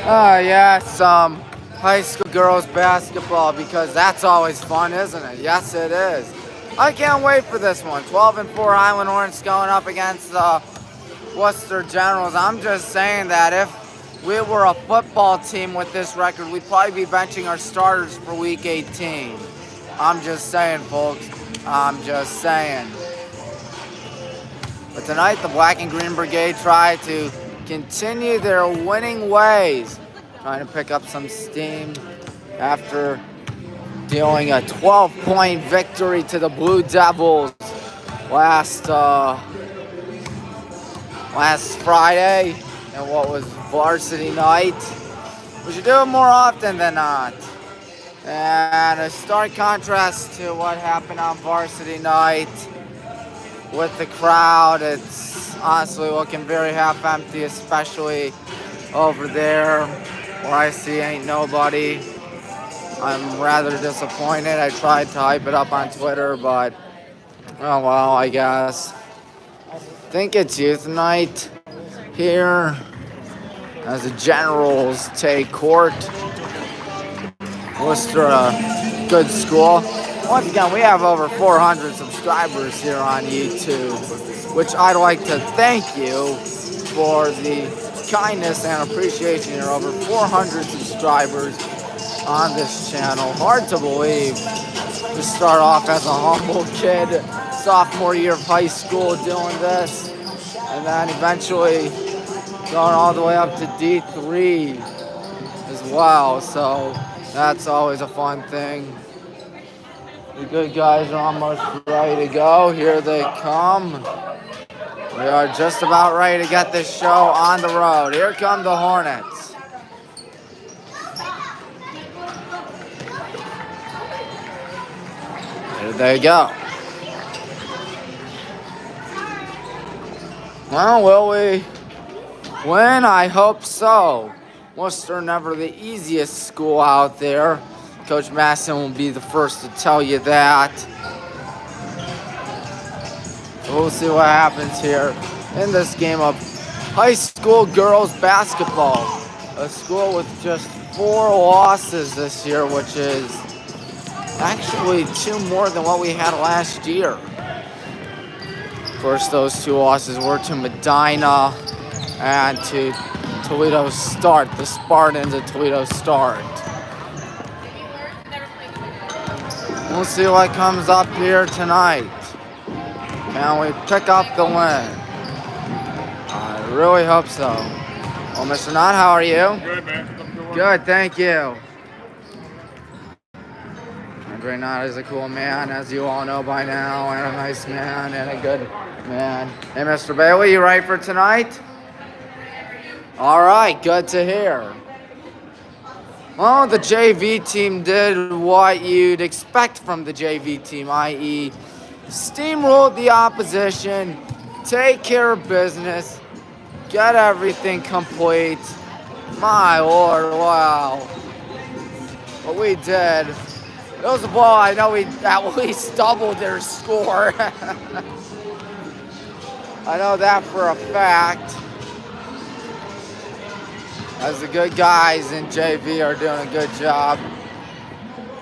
Yeah, some high school girls basketball because that's always fun, isn't it? Yes, it is. I can't wait for this one. 12-4 Highland Hornets going up against the Wooster Generals. I'm just saying that if we were a football team with this record, we'd probably be benching our starters for Week 18. I'm just saying, folks. I'm just saying. But tonight, the Black and Green Brigade tried to continue their winning ways, trying to pick up some steam after dealing a 12-point victory to the Blue Devils last Friday and what was varsity night. We should do it more often than not. And a stark contrast to what happened on varsity night with the crowd. It's honestly looking very half empty, especially over there where I see ain't nobody. I'm rather disappointed. I tried to hype it up on Twitter, but oh well, I guess. I think it's youth night here as the Generals take court. Wooster, a good school. Once again, we have over 400 subscribers here on YouTube, which I'd like to thank you for the kindness and appreciation here. Over 400 subscribers on this channel. Hard to believe to start off as a humble kid, sophomore year of high school doing this, and then eventually going all the way up to D3 as well. So that's always a fun thing. The good guys are almost ready to go. Here they come. We are just about ready to get this show on the road. Here come the Hornets. There they go. Well, will we win? I hope so. Wooster never the easiest school out there. Coach Masson will be the first to tell you that. We'll see what happens here in this game of high school girls basketball. A school with just 4 losses this year, which is actually 2 more than what we had last year. Of course, those 2 losses were to Medina and to Toledo Start, the Spartans of Toledo Start. We'll see what comes up here tonight. Can we pick up the win? I really hope so. Well, Mr. Knott, how are you? Good, man. Good, thank you. Andre Knott is a cool man, as you all know by now, and a nice man, and a good man. Hey, Mr. Bailey, you ready for tonight? All right, good to hear. Well, the JV team did what you'd expect from the JV team, i.e. steamrolled the opposition, take care of business, get everything complete. My Lord, wow. What we did. It was a ball. I know we at least doubled their score. I know that for a fact. As the good guys in JV are doing a good job.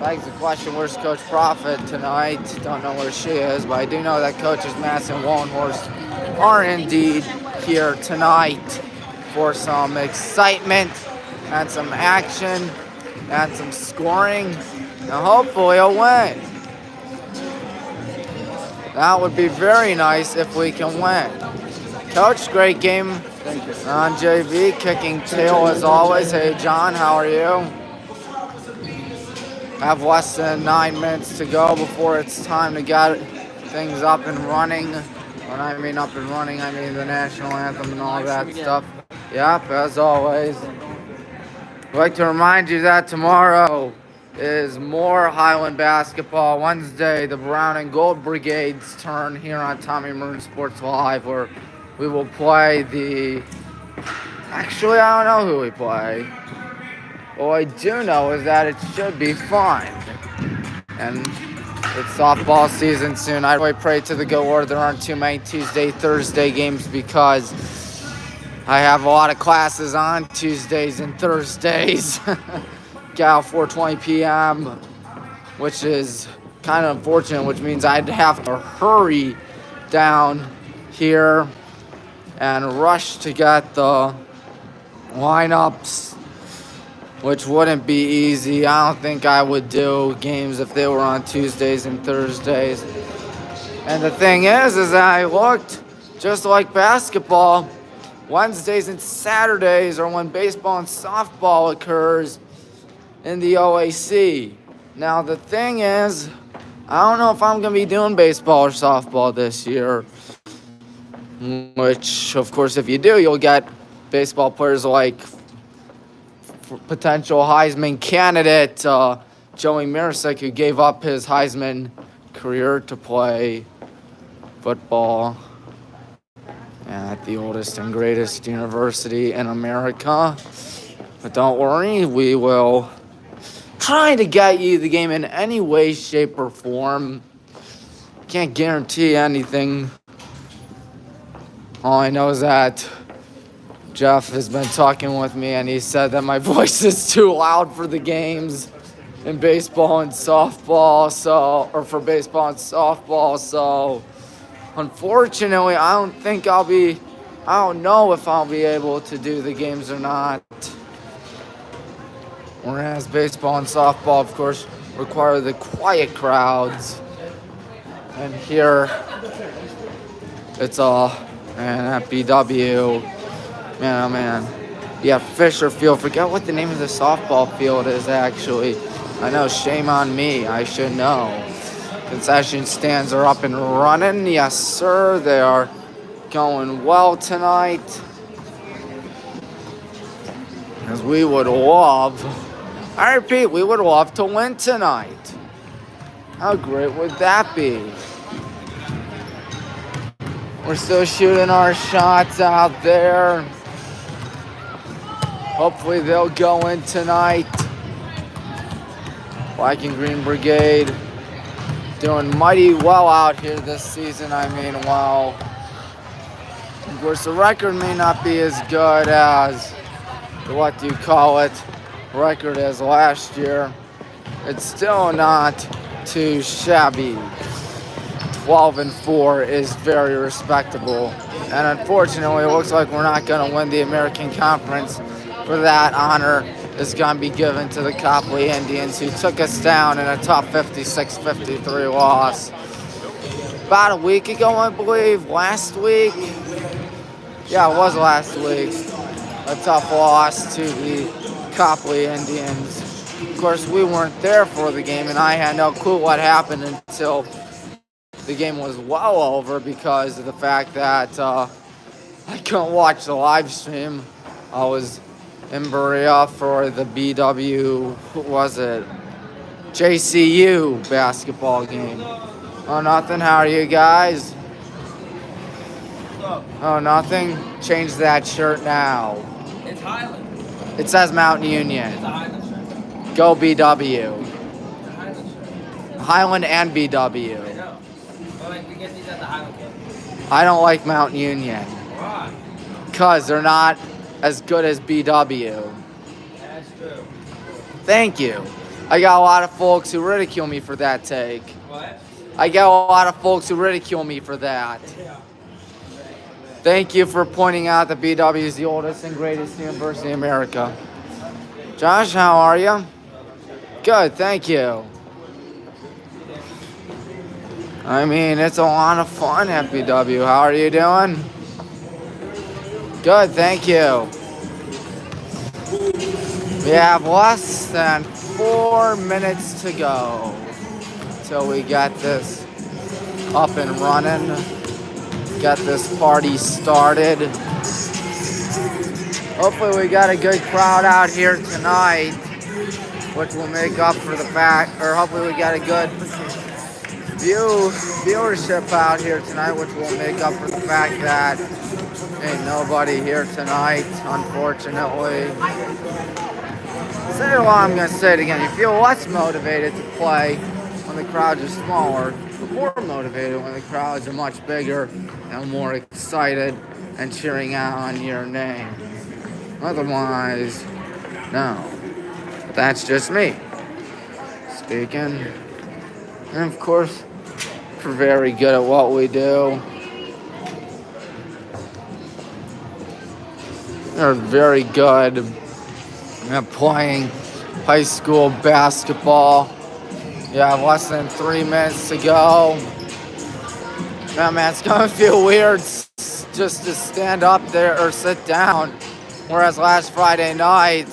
Begs the question, where's Coach Prophet tonight? Don't know where she is, but I do know that Coaches Mass and Wallenhorst are indeed here tonight for some excitement and some action and some scoring. And hopefully a win. That would be very nice if we can win. Coach, great game on JV, kicking tail as always. Hey John, how are you? Have less than 9 minutes to go before it's time to get things up and running. When I mean up and running, I mean the national anthem and all that stuff. Yep, as always. I'd like to remind you that tomorrow is more Highland basketball. Wednesday, the Brown and Gold Brigade's turn here on Tommy Maroon Sports Live, where we will play the... Actually, I don't know who we play. All I do know is that it should be fun. And it's softball season soon. I really pray to the good Lord there aren't too many Tuesday, Thursday games because I have a lot of classes on Tuesdays and Thursdays. Got 4:20 p.m., which is kind of unfortunate, which means I'd have to hurry down here and rush to get the lineups, which wouldn't be easy. I don't think I would do games if they were on Tuesdays and Thursdays. And the thing is I looked just like basketball. Wednesdays and Saturdays are when baseball and softball occurs in the OAC. Now the thing is, I don't know if I'm going to be doing baseball or softball this year. Which, of course, if you do, you'll get baseball players like potential Heisman candidate Joey Mirasic, who gave up his Heisman career to play football at the oldest and greatest university in America. But don't worry, we will try to get you the game in any way, shape, or form. Can't guarantee anything. All I know is that Jeff has been talking with me, and he said that my voice is too loud for the games in baseball and softball, or for baseball and softball, so unfortunately, I don't know if I'll be able to do the games or not. Whereas baseball and softball, of course, require the quiet crowds. And here, it's at BW, man, oh man. Yeah, Fisher Field. Forget what the name of the softball field is, actually. I know, shame on me. I should know. Concession stands are up and running. Yes, sir. They are going well tonight. As we would love, I repeat, we would love to win tonight. How great would that be? We're still shooting our shots out there. Hopefully they'll go in tonight. Black and Green Brigade doing mighty well out here this season. I mean, well, of course, the record may not be as good as, what do you call it, record as last year. It's still not too shabby. 12-4 is very respectable. And unfortunately, it looks like we're not going to win the American Conference. For that, honor is going to be given to the Copley Indians, who took us down in a tough 56-53 loss about a week ago, I believe. Last week? Yeah, it was last week. A tough loss to the Copley Indians. Of course, we weren't there for the game, and I had no clue what happened until the game was well over, because of the fact that I couldn't watch the live stream. I was in Berea for the BW, what was it? JCU basketball game. Oh, nothing. How are you guys? Oh, nothing. Change that shirt now. It's Highland. It says Mountain Union. It's a Highland shirt. Go BW. It's a Highland shirt. Highland and BW. I know. But like, we get these at the Highland game. I don't like Mountain Union. Why? Because they're not as good as BW. That's true. Thank you. I got a lot of folks who ridicule me for that take. What? I got a lot of folks who ridicule me for that. Yeah. Thank you for pointing out that BW is the oldest and greatest university in America. Josh, how are you? Good, thank you. I mean, it's a lot of fun at BW. How are you doing? Good, thank you. We have less than 4 minutes to go till we get this up and running. Get this party started. Hopefully we got a good crowd out here tonight, which will make up for the fact, or hopefully we got a good viewership out here tonight, which will make up for the fact that ain't nobody here tonight, unfortunately. Say it while I'm gonna say it again. You feel less motivated to play when the crowds are smaller, but more motivated when the crowds are much bigger and more excited. and cheering on your name. Otherwise, no. But that's just me speaking. And of course, we're very good at what we do. We're very good at playing high school basketball. Yeah, less than 3 minutes to go. Yeah, man, it's gonna feel weird just to stand up there or sit down. Whereas last Friday night,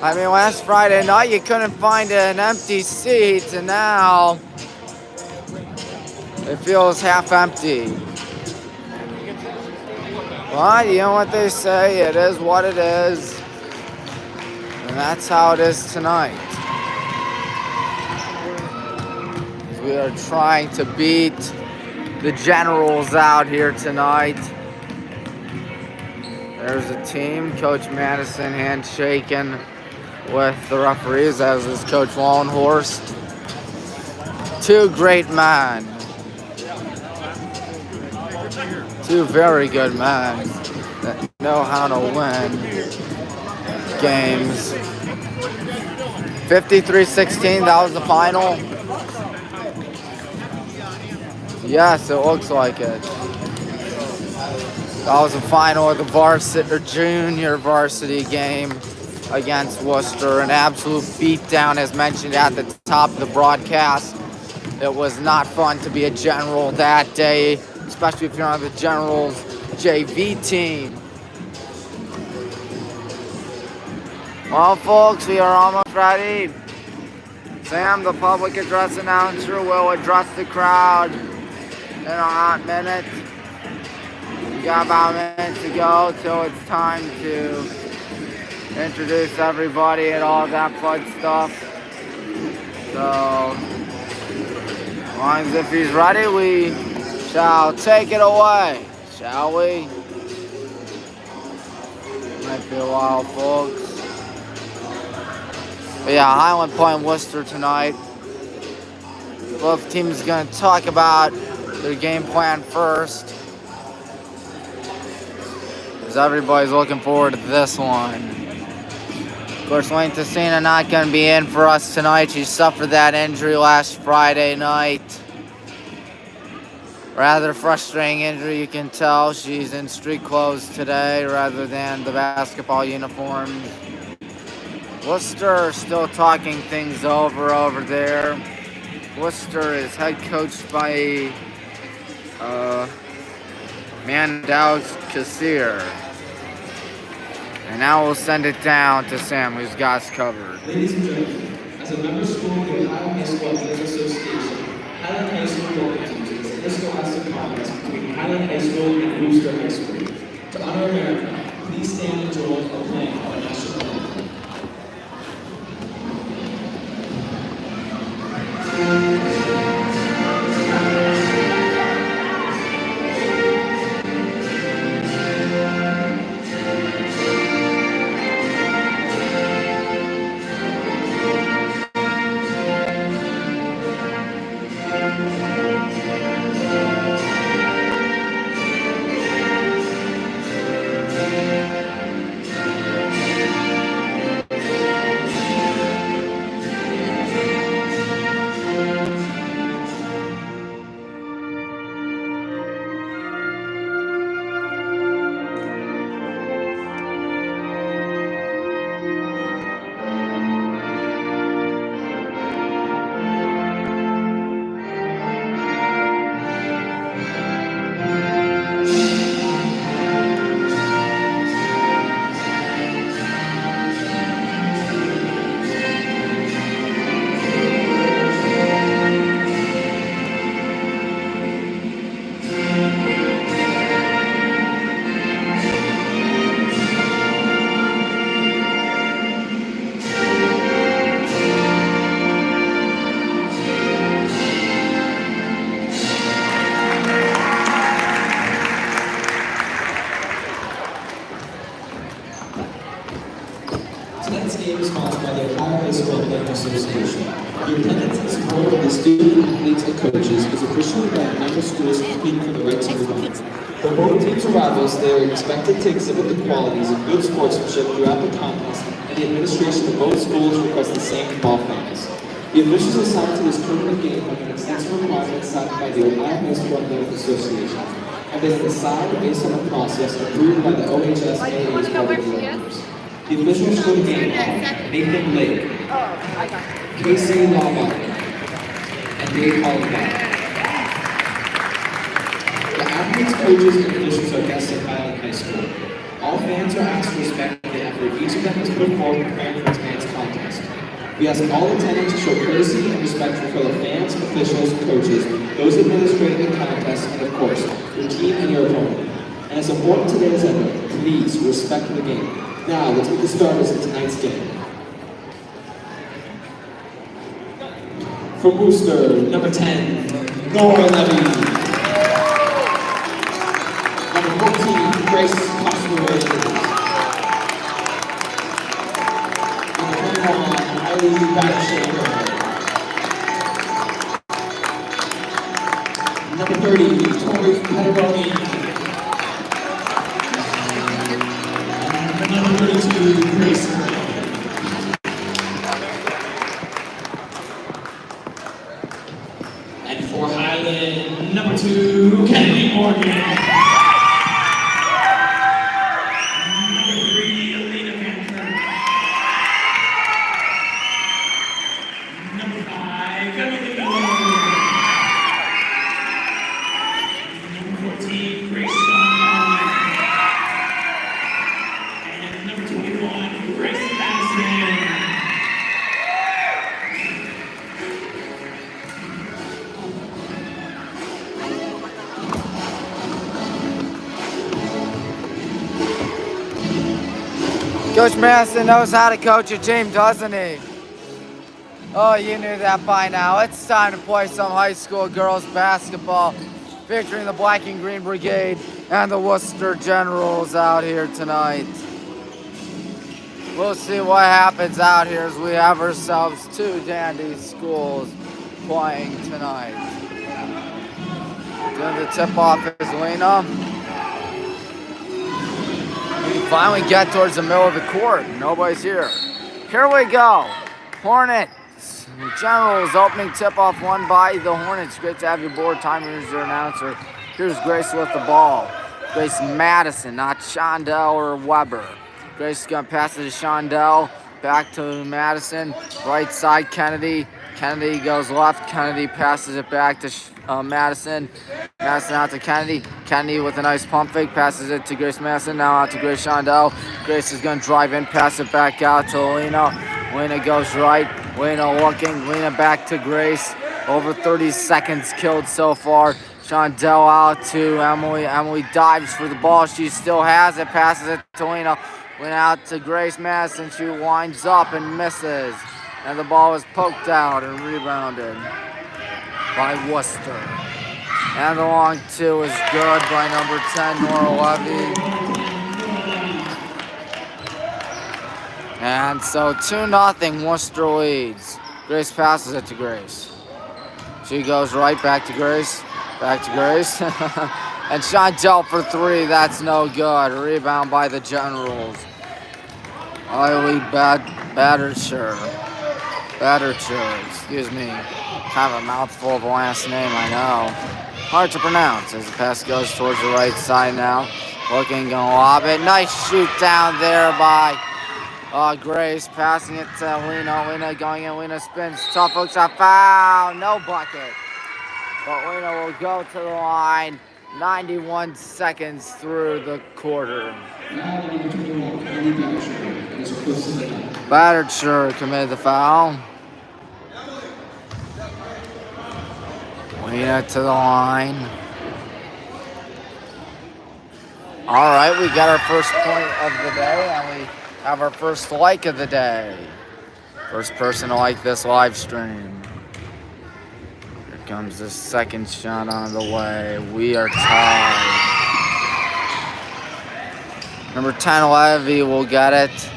last Friday night you couldn't find an empty seat, and now it feels half empty. Well, you know what they say, it is what it is. And that's how it is tonight. We are trying to beat the Generals out here tonight. There's a team, Coach Madison handshaking with the referees, as is Coach Longhorst. Two great men. Two very good men that know how to win games. 53-16, that was the final. Yes, it looks like it. That was the final of the varsity or junior varsity game against Wooster. An absolute beatdown, as mentioned at the top of the broadcast. It was not fun to be a General that day, especially if you're on the Generals JV team. Well, folks, we are almost ready. Sam, the public address announcer, will address the crowd in a hot minute. We got about a minute to go till it's time to introduce everybody and all that fun stuff. So, as long as if he's ready, we shall take it away, shall we? Might be a while, folks. But yeah, Highland playing Wooster tonight. Both teams are going to talk about their game plan first, because everybody's looking forward to this one. Of course, Wayne Tessina not going to be in for us tonight. She suffered that injury last Friday night. Rather frustrating injury, you can tell. She's in street clothes today rather than the basketball uniform. Wooster still talking things over there. Wooster is head coached by Mandow's Kassir. And now we'll send it down to Sam, who's got us covered. Ladies and gentlemen, as a member school of the Highland High School Athletic Association, Highland High School welcomes you to the Viscoelastic contest between Highland High School and Wooster High School. To honor America, please stand and join the playing of the national anthem. Tonight's game is sponsored by the Ohio High School Athletic Association. Your attendance and support of the student, athletes, and coaches is appreciated by our member schools competing for the right to move on. For both teams' rivals, they are expected to exhibit the qualities of good sportsmanship throughout the contest, and the administration of both schools request the same from all fans. The officials assigned to this tournament game have an extensive requirement signed by the Ohio High School Athletic Association, and they have assigned based on a process approved by the OHSAA's board of directors. The officials for the game are Nathan Lake, Casey Lawbach, and Dave Hollenbach. The athletes, coaches, and officials are guests at Highland High School. All fans are asked to respect the effort each of them has put forward preparing for tonight's contest. We ask all attendants to show courtesy and respect for fellow fans, officials, coaches, those administrating the contest, and of course, your team and your opponent. And as important today as ever, please respect the game. Now, let's meet the starters in tonight's game. From Wooster, number 10, Nora Levy. Number 14, Grace Cosgrove. Number 30, Tori Patagonia. Number 32, Grace. And for Highland, number 2, Kennedy Morgan. Coach Madison knows how to coach a team, doesn't he? Oh, you knew that by now. It's time to play some high school girls basketball, featuring the Black and Green Brigade and the Wooster Generals out here tonight. We'll see what happens out here as we have ourselves two dandy schools playing tonight. Doing the tip-off is Lena. We finally get towards the middle of the court. Nobody's here. Here we go. Hornets. The Generals opening tip-off won by the Hornets. Great to have you aboard. Time is your announcer. Here's Grace with the ball. Grace Madison, not Shondell or Weber. Grace is going to pass it to Shondell. Back to Madison. Right side, Kennedy. Kennedy goes left. Kennedy passes it back to Madison. Madison out to Kennedy. Kennedy with a nice pump fake. Passes it to Grace Madison. Now out to Grace Shondell. Grace is going to drive in. Pass it back out to Lena. Lena goes right. Lena looking. Lena back to Grace. Over 30 seconds killed so far. Shondell out to Emily. Emily dives for the ball. She still has it. Passes it to Lena. Lena out to Grace Madison. She winds up and misses. And the ball is poked out and rebounded by Wooster. And the long two is good by number 10, Nora Levy. And so 2-0, Wooster leads. Grace passes it to Grace. She goes right back to Grace. Back to Grace. And Shondell for three. That's no good. Rebound by the Generals. Highly battered, excuse me. Kind of a mouthful of a last name, I know. Hard to pronounce as the pass goes towards the right side now. Looking, gonna lob it. Nice shoot down there by Grace. Passing it to Lena. Lena going in. Lena spins. Tough hook shot. Foul. No bucket. But Lena will go to the line. 91 seconds through the quarter. Battered sure committed the foul. Lena to the line. All right, we got our first point of the day, and we have our first like of the day. First person to like this live stream. Here comes the second shot on the way. We are tied. Number 10, Levy will get it.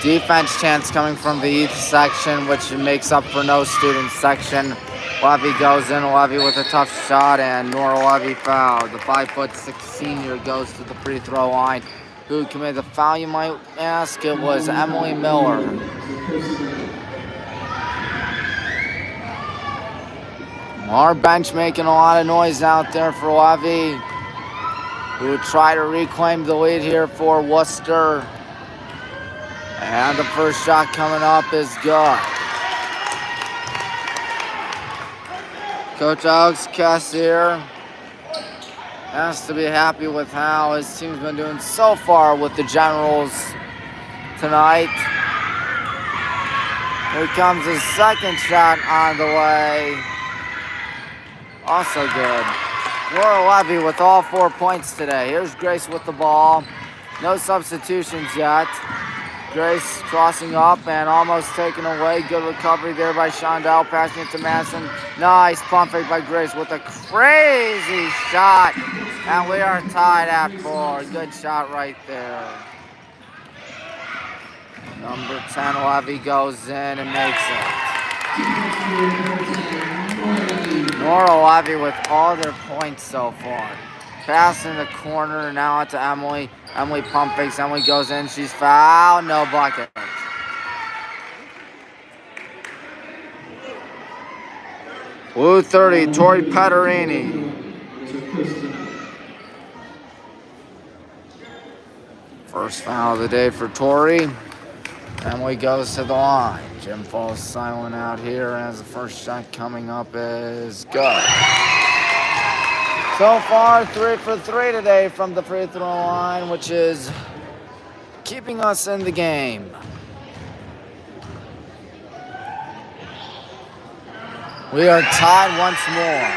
Defense chance coming from the youth section, which makes up for no student section. Levy goes in. Levy with a tough shot, and Nora Levy fouled. The 5'6" senior goes to the free throw line. Who committed the foul, you might ask? It was Emily Miller. Our bench making a lot of noise out there for Levy, who would try to reclaim the lead here for Wooster. And the first shot coming up is good. Coach Alex Cassier has to be happy with how his team's been doing so far with the Generals tonight. Here comes his second shot on the way. Also good. Laura Levy with all 4 points today. Here's Grace with the ball. No substitutions yet. Grace crossing up and almost taken away. Good recovery there by Shondell. Passing it to Madison. Nice pump fake by Grace with a crazy shot. And we are tied at 4. Good shot right there. Number 10, Levy goes in and makes it. Nora Levy with all their points so far. Pass in the corner, now out to Emily. Emily pump fakes, Emily goes in, she's fouled, no bucket. Blue 30, Tori Pederini. First foul of the day for Tori. Emily goes to the line. Jim falls silent out here as the first shot coming up is good. So far, 3 for 3 today from the free throw line, which is keeping us in the game. We are tied once more.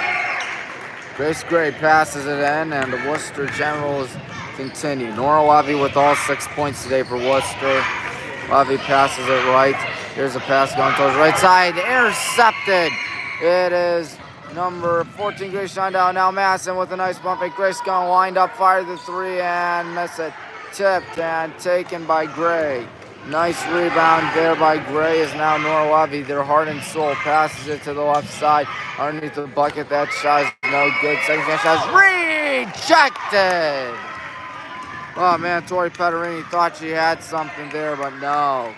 Grace Gray passes it in, and the Worcester Generals continue. Nora Levy with all 6 points today for Worcester. Levy passes it right. Here's a pass going towards the right side. Intercepted. It is number 14, Grace Shondell. Now Madison with a nice bump fake. Grace going wind up, fire the 3 and miss it. Tipped and taken by Gray. Nice rebound there by Gray is now Nora Levy. Their heart and soul passes it to the left side. Underneath the bucket, that shot is no good. Second shot is rejected. Oh man, Tori Pederini thought she had something there, but no.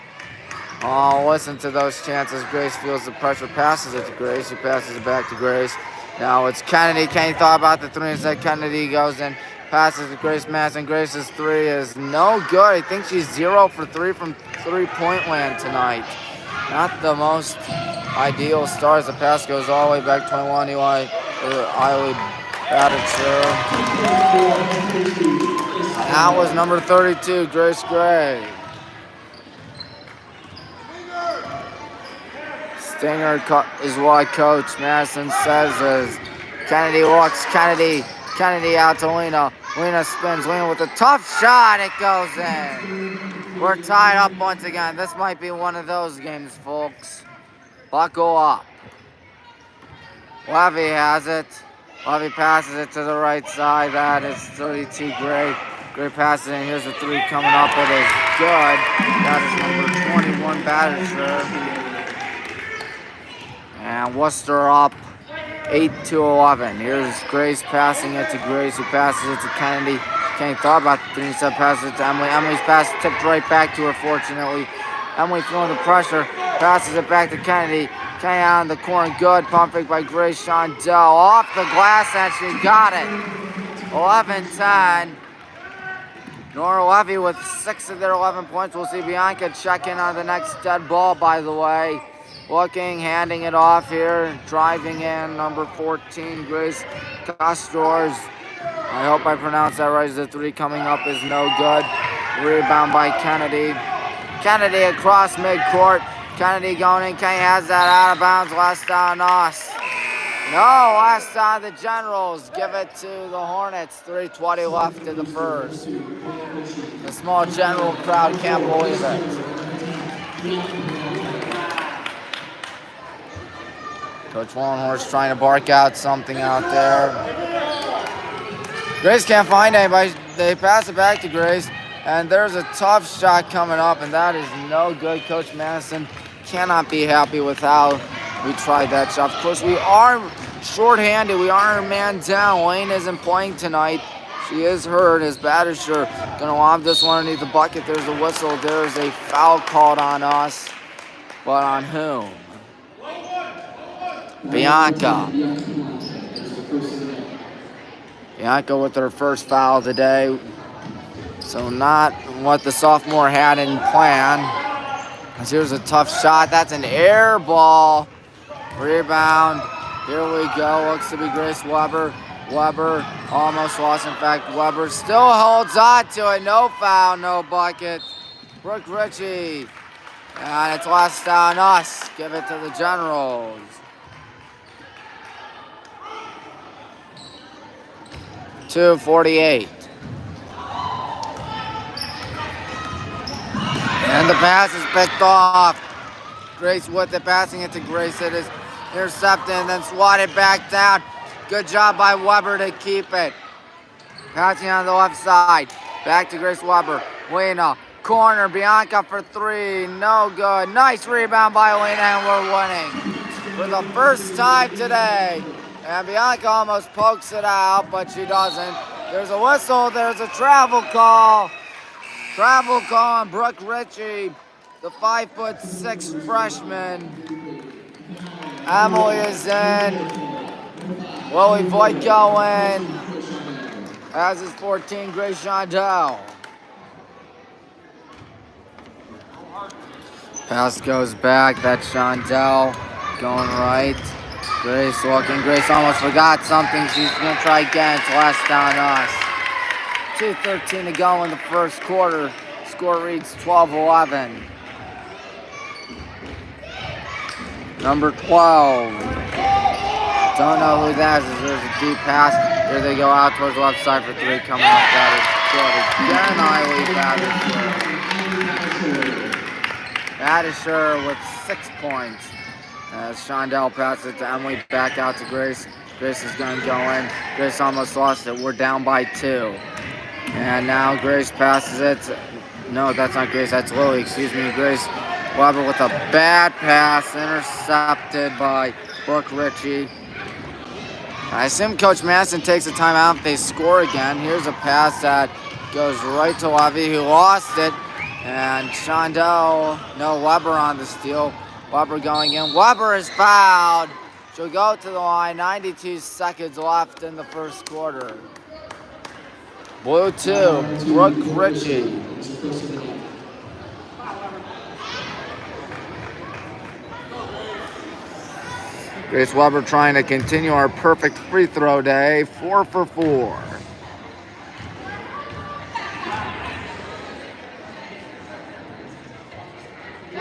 Oh, listen to those chances. Grace feels the pressure, passes it to Grace. She passes it back to Grace. Now it's Kennedy. Kennedy thought about the 3 instead. Kennedy goes in, passes to Grace Madison. Grace's 3 is no good. I think she's 0 for 3 from three-point land tonight. Not the most ideal start as the pass goes all the way back 21. Eli batted through. That was number 32, Grace Gray. Stinger is what Coach Madison says as Kennedy walks. Kennedy out to Lena. Lena spins. Lena with a tough shot. It goes in. We're tied up once again. This might be one of those games, folks. Buckle up. Levy has it. Levy passes it to the right side. That is 32 Gray. Gray passes it, and here's the 3 coming up. It is good. That is number 21 Battersher. And Worcester up 8-11. Here's Grace passing it to Grace, who passes it to Kennedy. Kennedy thought about the 3 instead, passes it to Emily. Emily's pass tipped right back to her, fortunately. Emily feeling the pressure, passes it back to Kennedy. Kennedy on the corner, good. Pump fake by Grace Shondell. Off the glass, and she got it. 11-10. Nora Levy with 6 of their 11 points. We'll see Bianca check in on the next dead ball, by the way. Looking, handing it off here, driving in, number 14, Grace Castors. I hope I pronounced that right. The 3 coming up is no good. Rebound by Kennedy. Kennedy across midcourt. Kennedy going in. Kennedy has that out of bounds. Last on us. No, last on the Generals. Give it to the Hornets. 3:20 left in the first. The small General crowd can't believe it. Coach Wallenhorst trying to bark out something out there. Grace can't find anybody. They pass it back to Grace. And there's a tough shot coming up, and that is no good. Coach Madison cannot be happy with how We tried that shot. Of course, we are shorthanded. We are a man down. Wayne isn't playing tonight. She is hurt. His Badisher gonna lob this one underneath the bucket. There's a whistle. There's a foul called on us. But on whom? Bianca. Bianca with her first foul of the day. So not what the sophomore had in plan. As here's a tough shot. That's an air ball. Rebound. Here we go. Looks to be Grace Weber. Weber almost lost. In fact, Weber still holds on to it. No foul, no bucket. Brooke Ritchie. And it's last on us. Give it to the Generals. .248. And the pass is picked off. Grace with it, passing it to Grace. It is intercepted and then swatted back down. Good job by Weber to keep it. Passing on the left side. Back to Grace Weber. Lena, corner, Bianca for three. No good. Nice rebound by Lena, and we're winning for the first time today. And Bianca almost pokes it out, but she doesn't. There's a whistle. There's a travel call. Travel call on Brooke Ritchie, the 5'6" freshman. Emily is in. Lily Voigt going. As is 14, Grace Shondell. Pass goes back. That's Shondell going right. Grace looking. Grace almost forgot something. She's going to try again. It's last down us. 2:13 to go in the first quarter. Score reads 12-11. Number 12. Don't know who that is. There's a deep pass. Here they go out towards the left side for three. Coming up, that is good. Again, Eiley Badisher with 6 points. As Shondell passes it to Emily, back out to Grace. Grace is going to go in. Grace almost lost it. We're down by 2. And now Grace passes it. No, that's not Grace. That's Lily. Excuse me. Grace Weber with a bad pass. Intercepted by Brooke Ritchie. I assume Coach Madison takes a timeout if they score again. Here's a pass that goes right to Levy, who lost it. And Shondell, no, Weber on the steal. Weber going in. Weber is fouled. She'll go to the line. 92 seconds left in the first quarter. Blue 2, Brooke Ritchie. Grace Weber trying to continue our perfect free throw day. 4 for 4.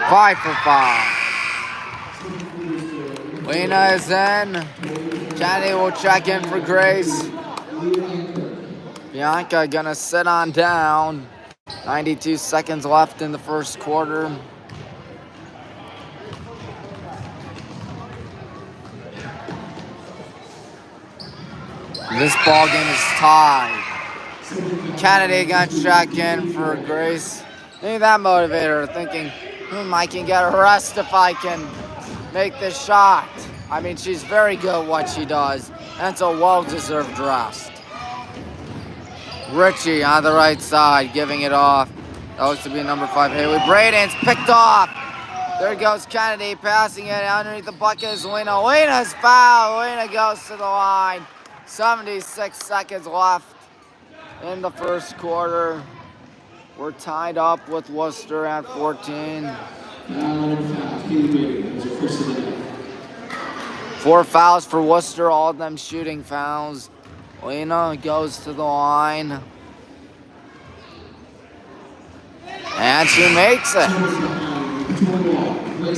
Five for 5. Lena is in. Kennedy will check in for Grace. Bianca gonna sit on down. 92 seconds left in the first quarter. This ball game is tied. Kennedy gonna check in for Grace. Maybe that motivated her, thinking, I can get a rest if I can make this shot. I mean, she's very good at what she does, and it's a well-deserved rest. Ritchie on the right side, giving it off. That looks to be number 5, Haley Braden's picked off. There goes Kennedy, passing it underneath the bucket is Lena. Lena's fouled. Lena goes to the line. 76 seconds left in the first quarter. We're tied up with Wooster at 14. 4 fouls for Wooster, all of them shooting fouls. Lena goes to the line. And she makes it.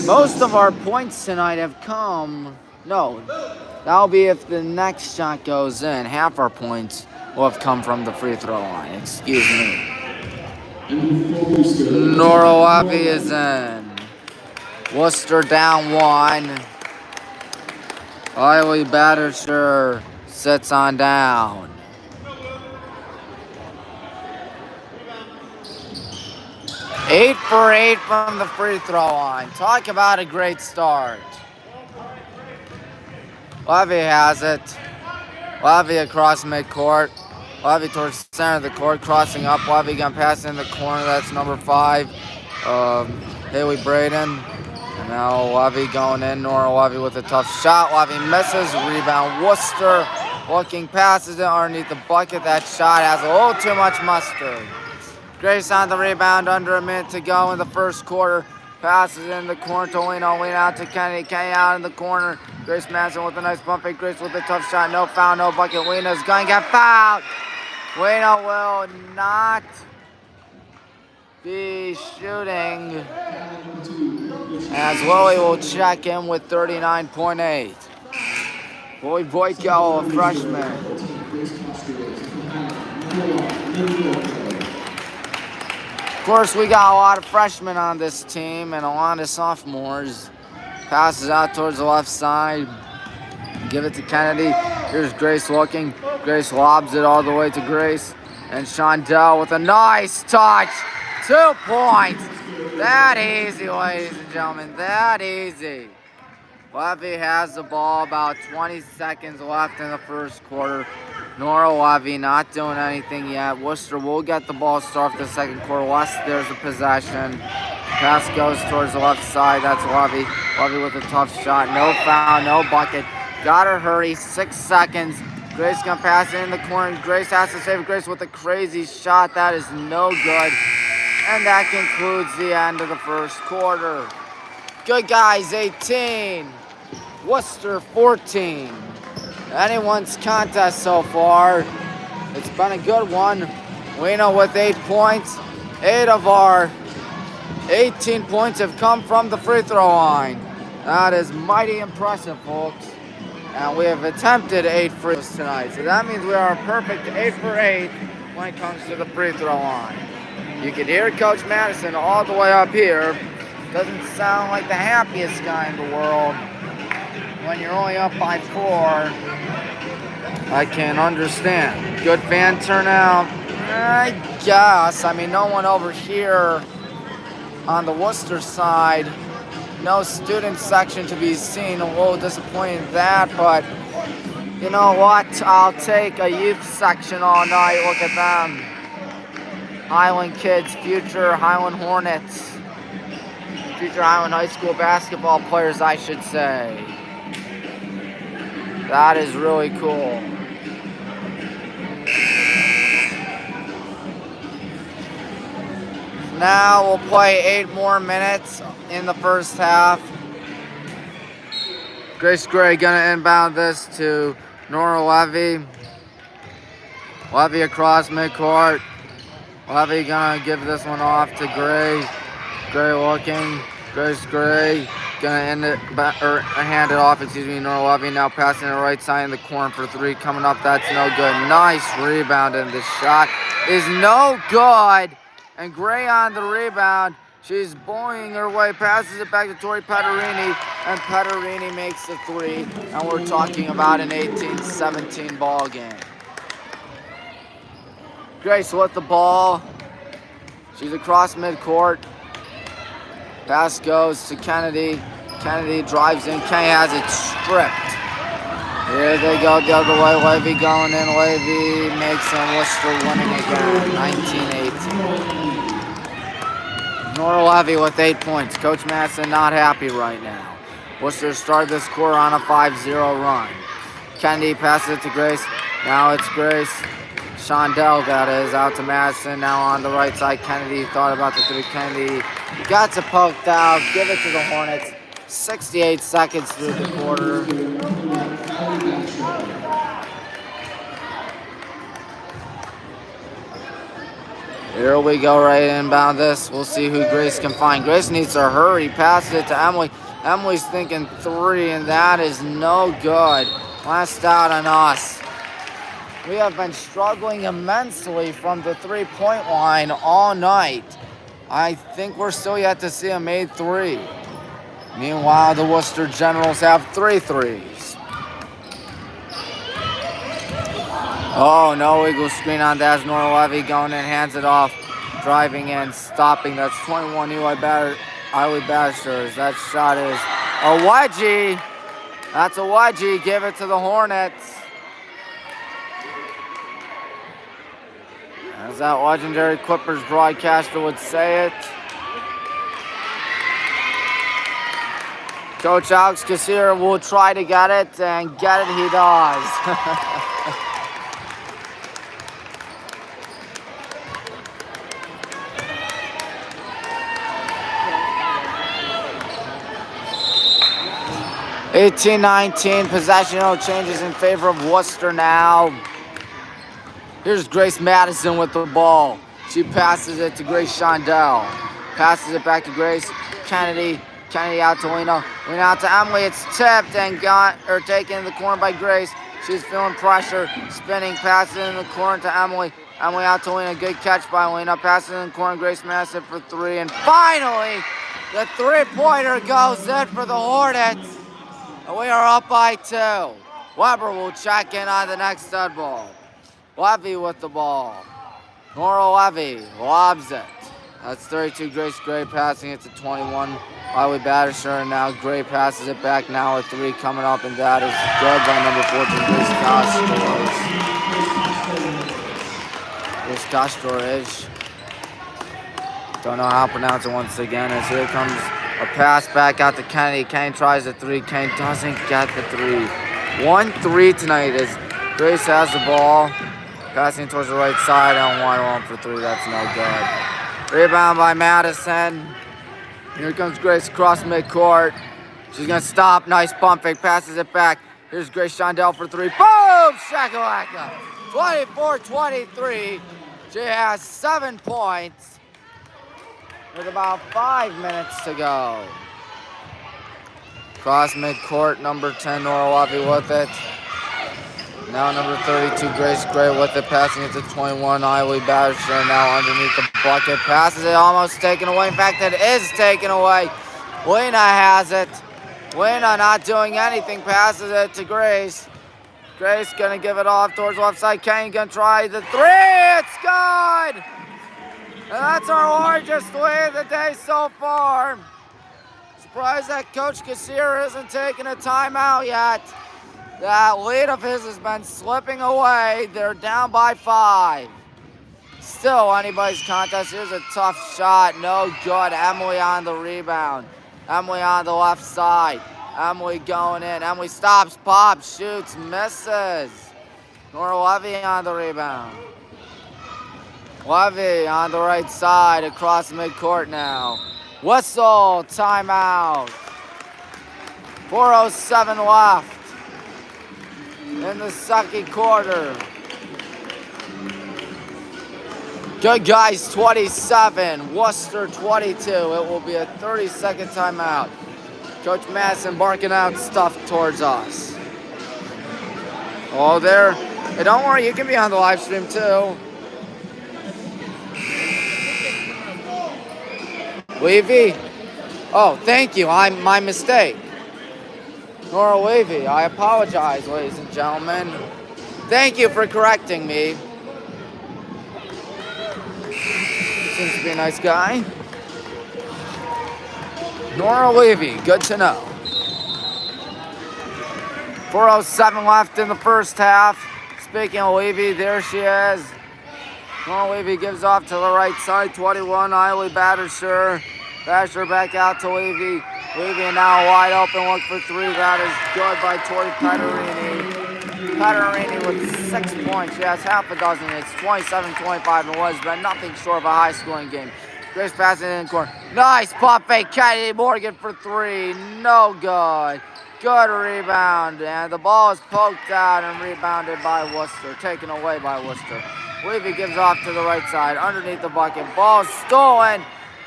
Most of our points tonight have come. No, that'll be if the next shot goes in. Half our points will have come from the free throw line. Excuse me. Nora Levy is in. Wooster down 1. Eiley Badisher sits on down. Eight for 8 from the free throw line. Talk about a great start. Levy has it. Levy across midcourt. Levy towards the center of the court, crossing up. Levy gonna pass in the corner. That's number 5. Haley Braden. And now Levy going in. Nora Levy with a tough shot. Levy misses. Rebound. Wooster looking, passes it underneath the bucket. That shot has a little too much mustard. Grace on the rebound. Under a minute to go in the first quarter. Passes in the corner to Lena. Lena out to Kennedy. Kennedy out in the corner. Grace Madison with a nice bump fake. Grace with a tough shot. No foul, no bucket. Lena's going to get fouled. Lena will not be shooting, as Lily will check in with 39.8. Lily Boyko, a freshman. Of course, we got a lot of freshmen on this team and a lot of sophomores. Passes out towards the left side. Give it to Kennedy. Here's Grace looking. Grace lobs it all the way to Grace. And Shondell with a nice touch. 2 points. That easy, ladies and gentlemen. That easy. Levy has the ball, about 20 seconds left in the first quarter. Nora Levy not doing anything yet. Wooster will get the ball start the second quarter. West, there's a possession. Pass goes towards the left side. That's Levy. Levy with a tough shot. No foul, no bucket. Gotta hurry. 6 seconds. Grace gonna pass it in the corner. Grace has to save. Grace with a crazy shot. That is no good. And that concludes the end of the first quarter. Good guys, 18. Wooster, 14. Anyone's contest so far. It's been a good one. Lena with 8 points. 8 of our 18 points have come from the free throw line. That is mighty impressive, folks. And we have attempted 8 free throws tonight. So that means we are a perfect 8 for 8 when it comes to the free throw line. You can hear Coach Madison all the way up here. Doesn't sound like the happiest guy in the world. When you're only up by 4, I can understand. Good fan turnout, I guess. I mean, no one over here on the Wooster side. No student section to be seen. A little disappointed in that, but you know what? I'll take a youth section all night. Look at them. Highland kids, future Highland Hornets. Future Highland High School basketball players, I should say. That is really cool. Now we'll play 8 more minutes in the first half. Grace Gray gonna inbound this to Nora Levy. Levy across midcourt. Levy gonna give this one off to Gray. Gray looking. Grace Gray gonna end it, or hand it off, Nora Levy now passing the right side in the corner for 3 coming up. That's no good. Nice rebound, and the shot is no good. And Gray on the rebound. She's bullying her way, passes it back to Tori Pederini, and Pederini makes the 3. And we're talking about an 18-17 ball game. Grace with the ball. She's across midcourt. Pass goes to Kennedy. Kennedy drives in. Kennedy has it stripped. Here they go the other way. Levy going in. Levy makes them. Wooster winning again. 19-18. Nora Levy with 8 points. Coach Madison not happy right now. Wooster started this quarter on a 5-0 run. Kennedy passes it to Grace. Now it's Grace. Shondell, that is, out to Madison. Now on the right side, Kennedy thought about the 3. Kennedy got to poke out. Give it to the Hornets. 68 seconds through the quarter. Here we go, right inbound this. We'll see who Grace can find. Grace needs to hurry. Passes it to Emily. Emily's thinking 3, and that is no good. Last out on us. We have been struggling immensely from the 3-point line all night. I think we're still yet to see a made 3. Meanwhile, the Wooster Generals have 3 threes. Oh, no eagle screen on that. Nora Levy going in, hands it off, driving in, stopping. That's 21 Eily Bashers. That shot is a wedgie. That's a wedgie. Give it to the Hornets. As that legendary Clippers broadcaster would say it. Coach Alex Kassir will try to get it, and get it he does. 18-19, possession changes in favor of Wooster now. Here's Grace Madison with the ball. She passes it to Grace Shondell. Passes it back to Grace Kennedy. Kennedy out to Lena. Lena out to Emily. It's tipped and taken in the corner by Grace. She's feeling pressure. Spinning, passes it in the corner to Emily. Emily out to Lena. Good catch by Lena. Passes in the corner. Grace Madison for three. And finally, the three-pointer goes in for the Hornets. And we are up by 2. Weber will check in on the next stud ball. Levy with the ball. Nora Levy lobs it. That's 32, Grace Gray passing it to 21. Riley Battersher, and now Gray passes it back. Now a 3 coming up, and that is good by number 14, Grace Castro. Grace Castro. Don't know how to pronounce it once again, as here comes a pass back out to Kennedy. Kane tries the 3. Kane doesn't get the 3. 1-3 tonight as Grace has the ball. Passing towards the right side and wide on for 3. That's no good. Rebound by Madison. Here comes Grace across midcourt. She's going to stop. Nice pump fake. Passes it back. Here's Grace Shondell for 3. Boom! Shakalaka. 24-23. She has 7 points with about 5 minutes to go. Cross midcourt. Number 10, Nora Levy with it. Now number 32, Grace Gray with it, passing it to 21, Riley Battersher now underneath the bucket. Passes it, almost taken away. In fact, it is taken away. Lena has it. Lena not doing anything, passes it to Grace. Grace gonna give it off towards left side. Kane gonna try the 3. It's good! And that's our largest lead of the day so far. Surprised that Coach Kassir isn't taking a timeout yet. That lead of his has been slipping away. They're down by 5. Still anybody's contest. Here's a tough shot. No good. Emily on the rebound. Emily on the left side. Emily going in. Emily stops, pops, shoots, misses. Nora Levy on the rebound. Levy on the right side across midcourt now. Whistle, timeout. 4:07 left in the second quarter. Good guys, 27. Worcester 22. It will be a 30-second timeout. Coach Madison barking out stuff towards us. Oh, there. Hey, don't worry, you can be on the live stream too. Levy? Oh, thank you. My mistake. Nora Levy. I apologize, ladies and gentlemen. Thank you for correcting me. Seems to be a nice guy. Nora Levy. Good to know. 4:07 left in the first half. Speaking of Levy, there she is. Nora Levy gives off to the right side. 21, Riley Battersher. Battersher back out to Levy. Levy now wide open, look for 3. That is good by Tori Pederini. Pederini with 6 points. She has half a dozen. It's 27-25 and was, but nothing short of a high-scoring game. Grace passing in the corner. Nice pump fake. Kennedy Morgan for 3. No good. Good rebound. And the ball is poked out and rebounded by Wooster. Taken away by Wooster. Levy gives off to the right side. Underneath the bucket. Ball stolen.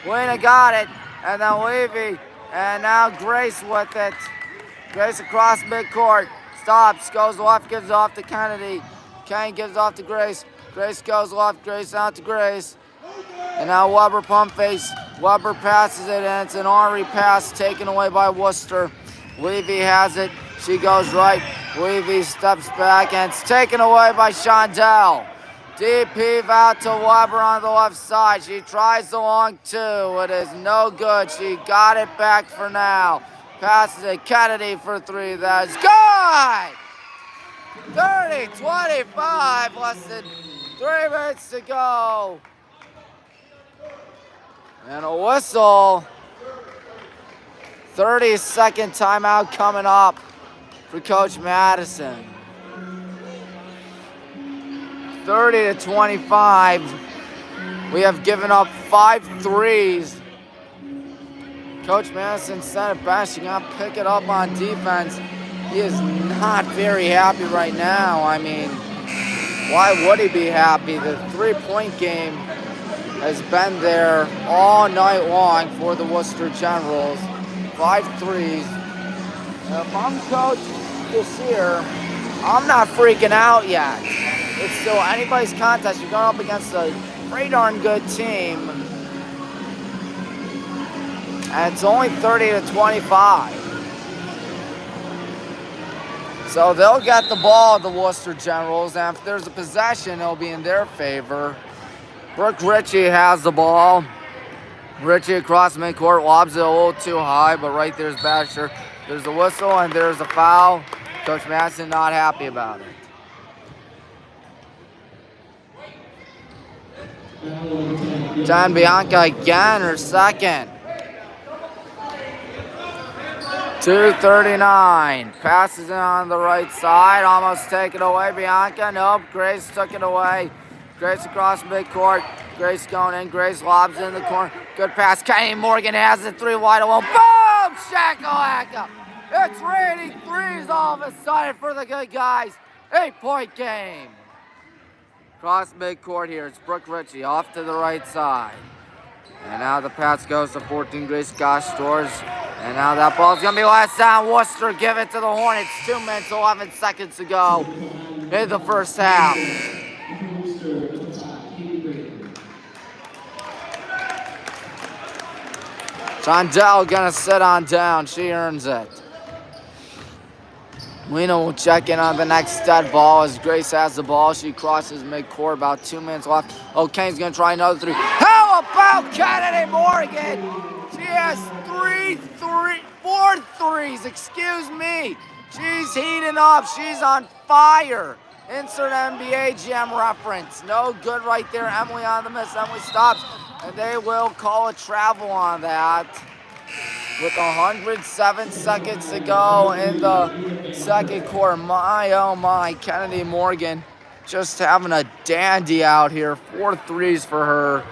Lena got it. And then Levy. And now Grace with it. Grace across midcourt. Stops. Goes left. Gives off to Kennedy. Kane gives off to Grace. Grace goes left. Grace out to Grace. And now Weber pump face. Weber passes it, and it's an Henri pass taken away by Wooster. Levy has it. She goes right. Levy steps back, and it's taken away by Shondell. Deep heave out to Weber on the left side. She tries the long 2. It is no good. She got it back for now. Passes it. Kennedy for three. That's good! 30-25. Less than 3 minutes to go. And a whistle. 30-second timeout coming up for Coach Madison. 30-25. We have given up 5 threes. Coach Madison sent it back. She got to pick it up on defense. He is not very happy right now. I mean, why would he be happy? The three-point game has been there all night long for the Wooster Generals. 5 threes. If I'm coach this year, I'm not freaking out yet. It's still anybody's contest. You're going up against a pretty darn good team. And it's only 30-25. So they'll get the ball, the Wooster Generals, and if there's a possession, it'll be in their favor. Brooke Ritchie has the ball. Ritchie across midcourt, lobs it a little too high, but right there's Basher. There's a whistle and there's a foul. Coach Madison not happy about it. John Bianca again, her second. 2:39. Passes it on the right side. Almost taken away. Bianca. Nope. Grace took it away. Grace across midcourt. Grace going in. Grace lobs in the corner. Good pass. Kenny Morgan has it. 3 wide alone. Boom! Shakalaka. It's raining threes all of a sudden for the good guys. 8-point game. Cross midcourt here. It's Brooke Ritchie off to the right side. And now the pass goes to 14 Grace Gosh Stores. And now that ball's going to be last down. Wooster give it to the Hornets. 2 minutes, 11 seconds to go in the first half. Shondell going to sit on down. She earns it. Lena will check in on the next dead ball as Grace has the ball. She crosses midcourt, about 2 minutes left. Oh, Kane's going to try another three. How about Kennedy Morgan? She has 4 threes, excuse me. She's heating up. She's on fire. Insert NBA Jam reference. No good right there. Emily on the miss. Emily stops, and they will call a travel on that. With 107 seconds to go in the second quarter. My, oh my, Kennedy Morgan just having a dandy out here. 4 threes for her.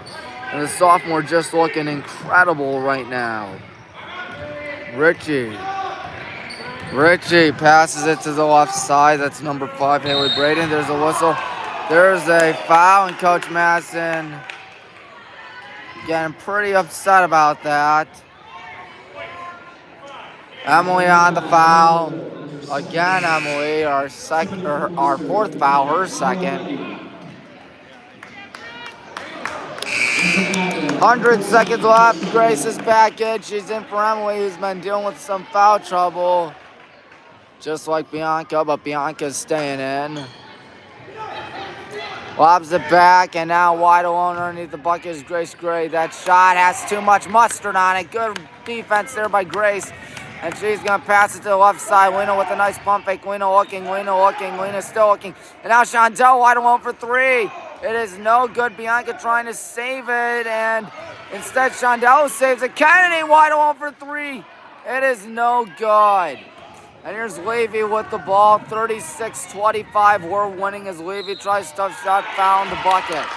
And the sophomore just looking incredible right now. Ritchie passes it to the left side. That's number 5, Haley Braden. There's a whistle. There's a foul, and Coach Madison getting pretty upset about that. Emily on the foul. Again, Emily, our 4th foul, her second. 100 seconds left. Grace is back in. She's in for Emily, who's been dealing with some foul trouble. Just like Bianca, but Bianca's staying in. Lobs it back, and now wide alone underneath the bucket is Grace Gray. That shot has too much mustard on it. Good defense there by Grace. And she's going to pass it to the left side. Lena with a nice pump fake. Lena looking. Lena still looking. And now Shondell wide alone for 3. It is no good. Bianca trying to save it. And instead, Shondell saves it. Kennedy wide alone for 3. It is no good. And here's Levy with the ball. 36-25. We're winning as Levy tries tough shot. Found the bucket.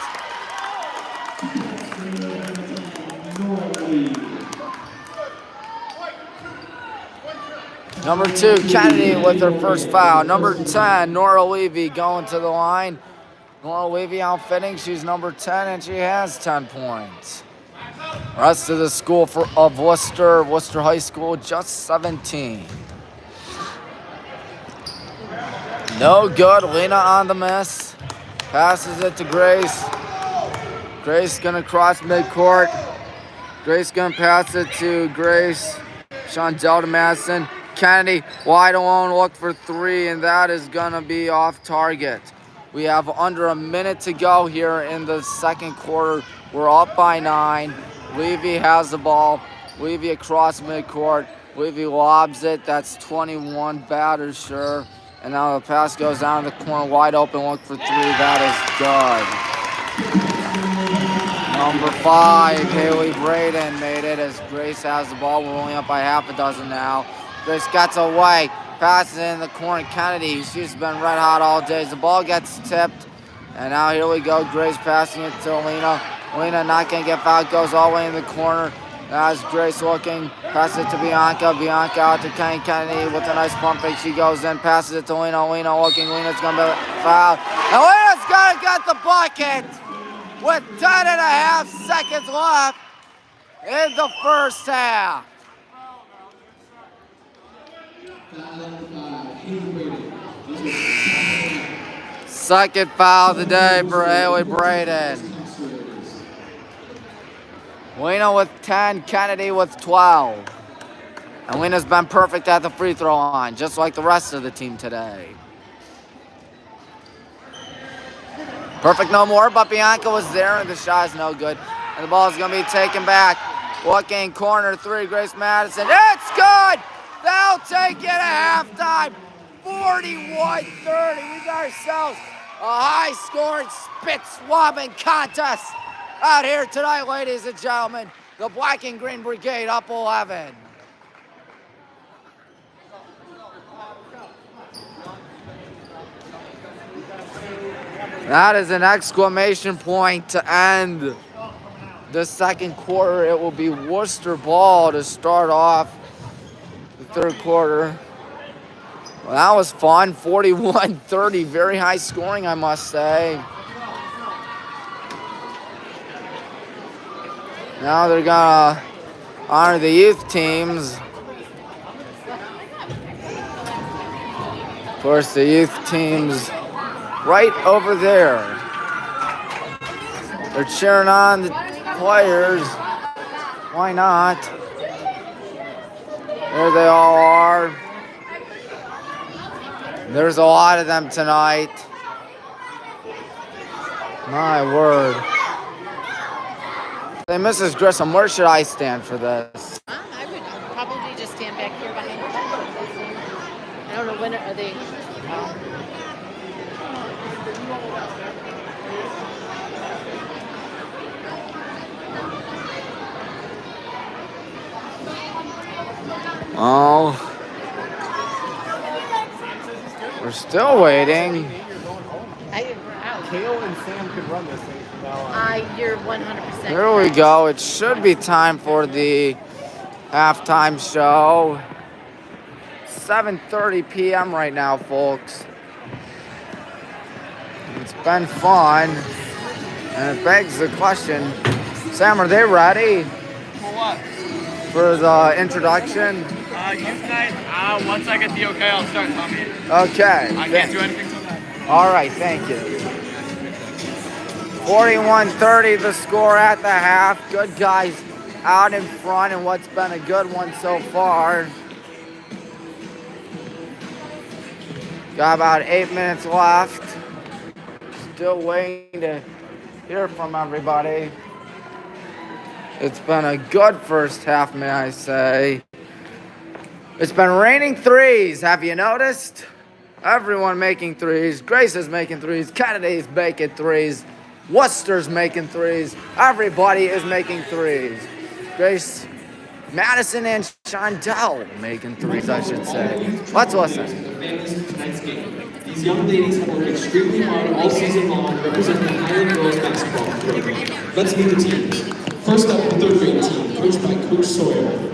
Number 2, Kennedy with her first foul. Number 10, Nora Levy going to the line. Nora Levy outfitting. She's number 10, and she has 10 points. Rest of the school of Wooster High School, just 17. No good. Lena on the miss. Passes it to Grace. Grace going to cross midcourt. Grace going to pass it to Grace. Shondell to Madison. Kennedy wide alone, look for 3, and that is gonna be off target. We have under a minute to go here in the second quarter. We're up by 9. Levy has the ball. Levy across midcourt. Levy lobs it. That's 21 batters, sure. And now the pass goes down the corner, wide open, look for 3. That is good. Number 5, Haley Braden made it as Grace has the ball. We're only up by half a dozen now. Grace gets away, passes in the corner. Kennedy, she's been red hot all day. The ball gets tipped. And now here we go. Grace passing it to Alina. Alina not going to get fouled. Goes all the way in the corner. As Grace looking, passes it to Bianca. Bianca out to Kenny. Kennedy with a nice pump fake. She goes in, passes it to Lena. Lena looking. Lena's going to be fouled. And Lena's going to get the bucket with 10.5 seconds left in the first half. Second foul of the day for Haley Braden. Lena with 10, Kennedy with 12. And Lena's been perfect at the free throw line, just like the rest of the team today. Perfect no more, but Bianca was there, and the shot is no good. And the ball is going to be taken back. Looking corner 3, Grace Madison. It's good! They'll take it at halftime. 41-30. We got ourselves a high-scoring, spit-swabbing contest out here tonight, ladies and gentlemen. The Black and Green Brigade up 11. That is an exclamation point to end the second quarter. It will be Wooster ball to start off the third quarter. Well, that was fun. 41-30. Very high scoring, I must say. Now they're going to honor the youth teams. Of course, the youth teams right over there. They're cheering on the players. Why not? There they all are. There's a lot of them tonight. My word. Hey, Mrs. Grissom, where should I stand for this? I would probably just stand back here behind the bench. I don't know when are they. Oh. We're still waiting. Kale and Sam could run this thing from now on. You're 100%. Here we go. It should be time for the halftime show. 7:30 p.m. right now, folks. It's been fun. And it begs the question, Sam, are they ready For what? for the introduction? Youth night. Once I get the okay, I'll start telling you. Okay. I can't do anything till then. All right, thank you. 41-30 the score at the half. Good guys out in front in what's been a good one so far. Got about 8 minutes left. Still waiting to hear from everybody. It's been a good first half, may I say. It's been raining threes, have you noticed? Everyone making threes. Grace is making threes. Kennedy is making threes. Wooster's making threes. Everybody is making threes. Grace, Madison, and Shondell making threes, I should say. Let's listen. These young ladies have worked extremely hard all season long representing the Highland girls basketball program. Let's meet the teams. First up, the third grade team, coached by Coach Sawyer.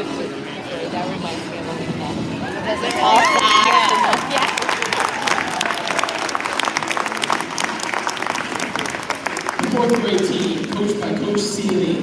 quickly. Sorry, that reminds me of Alina. Because they're all fast and yeah. Fourth grade team, coached by Coach Seeley.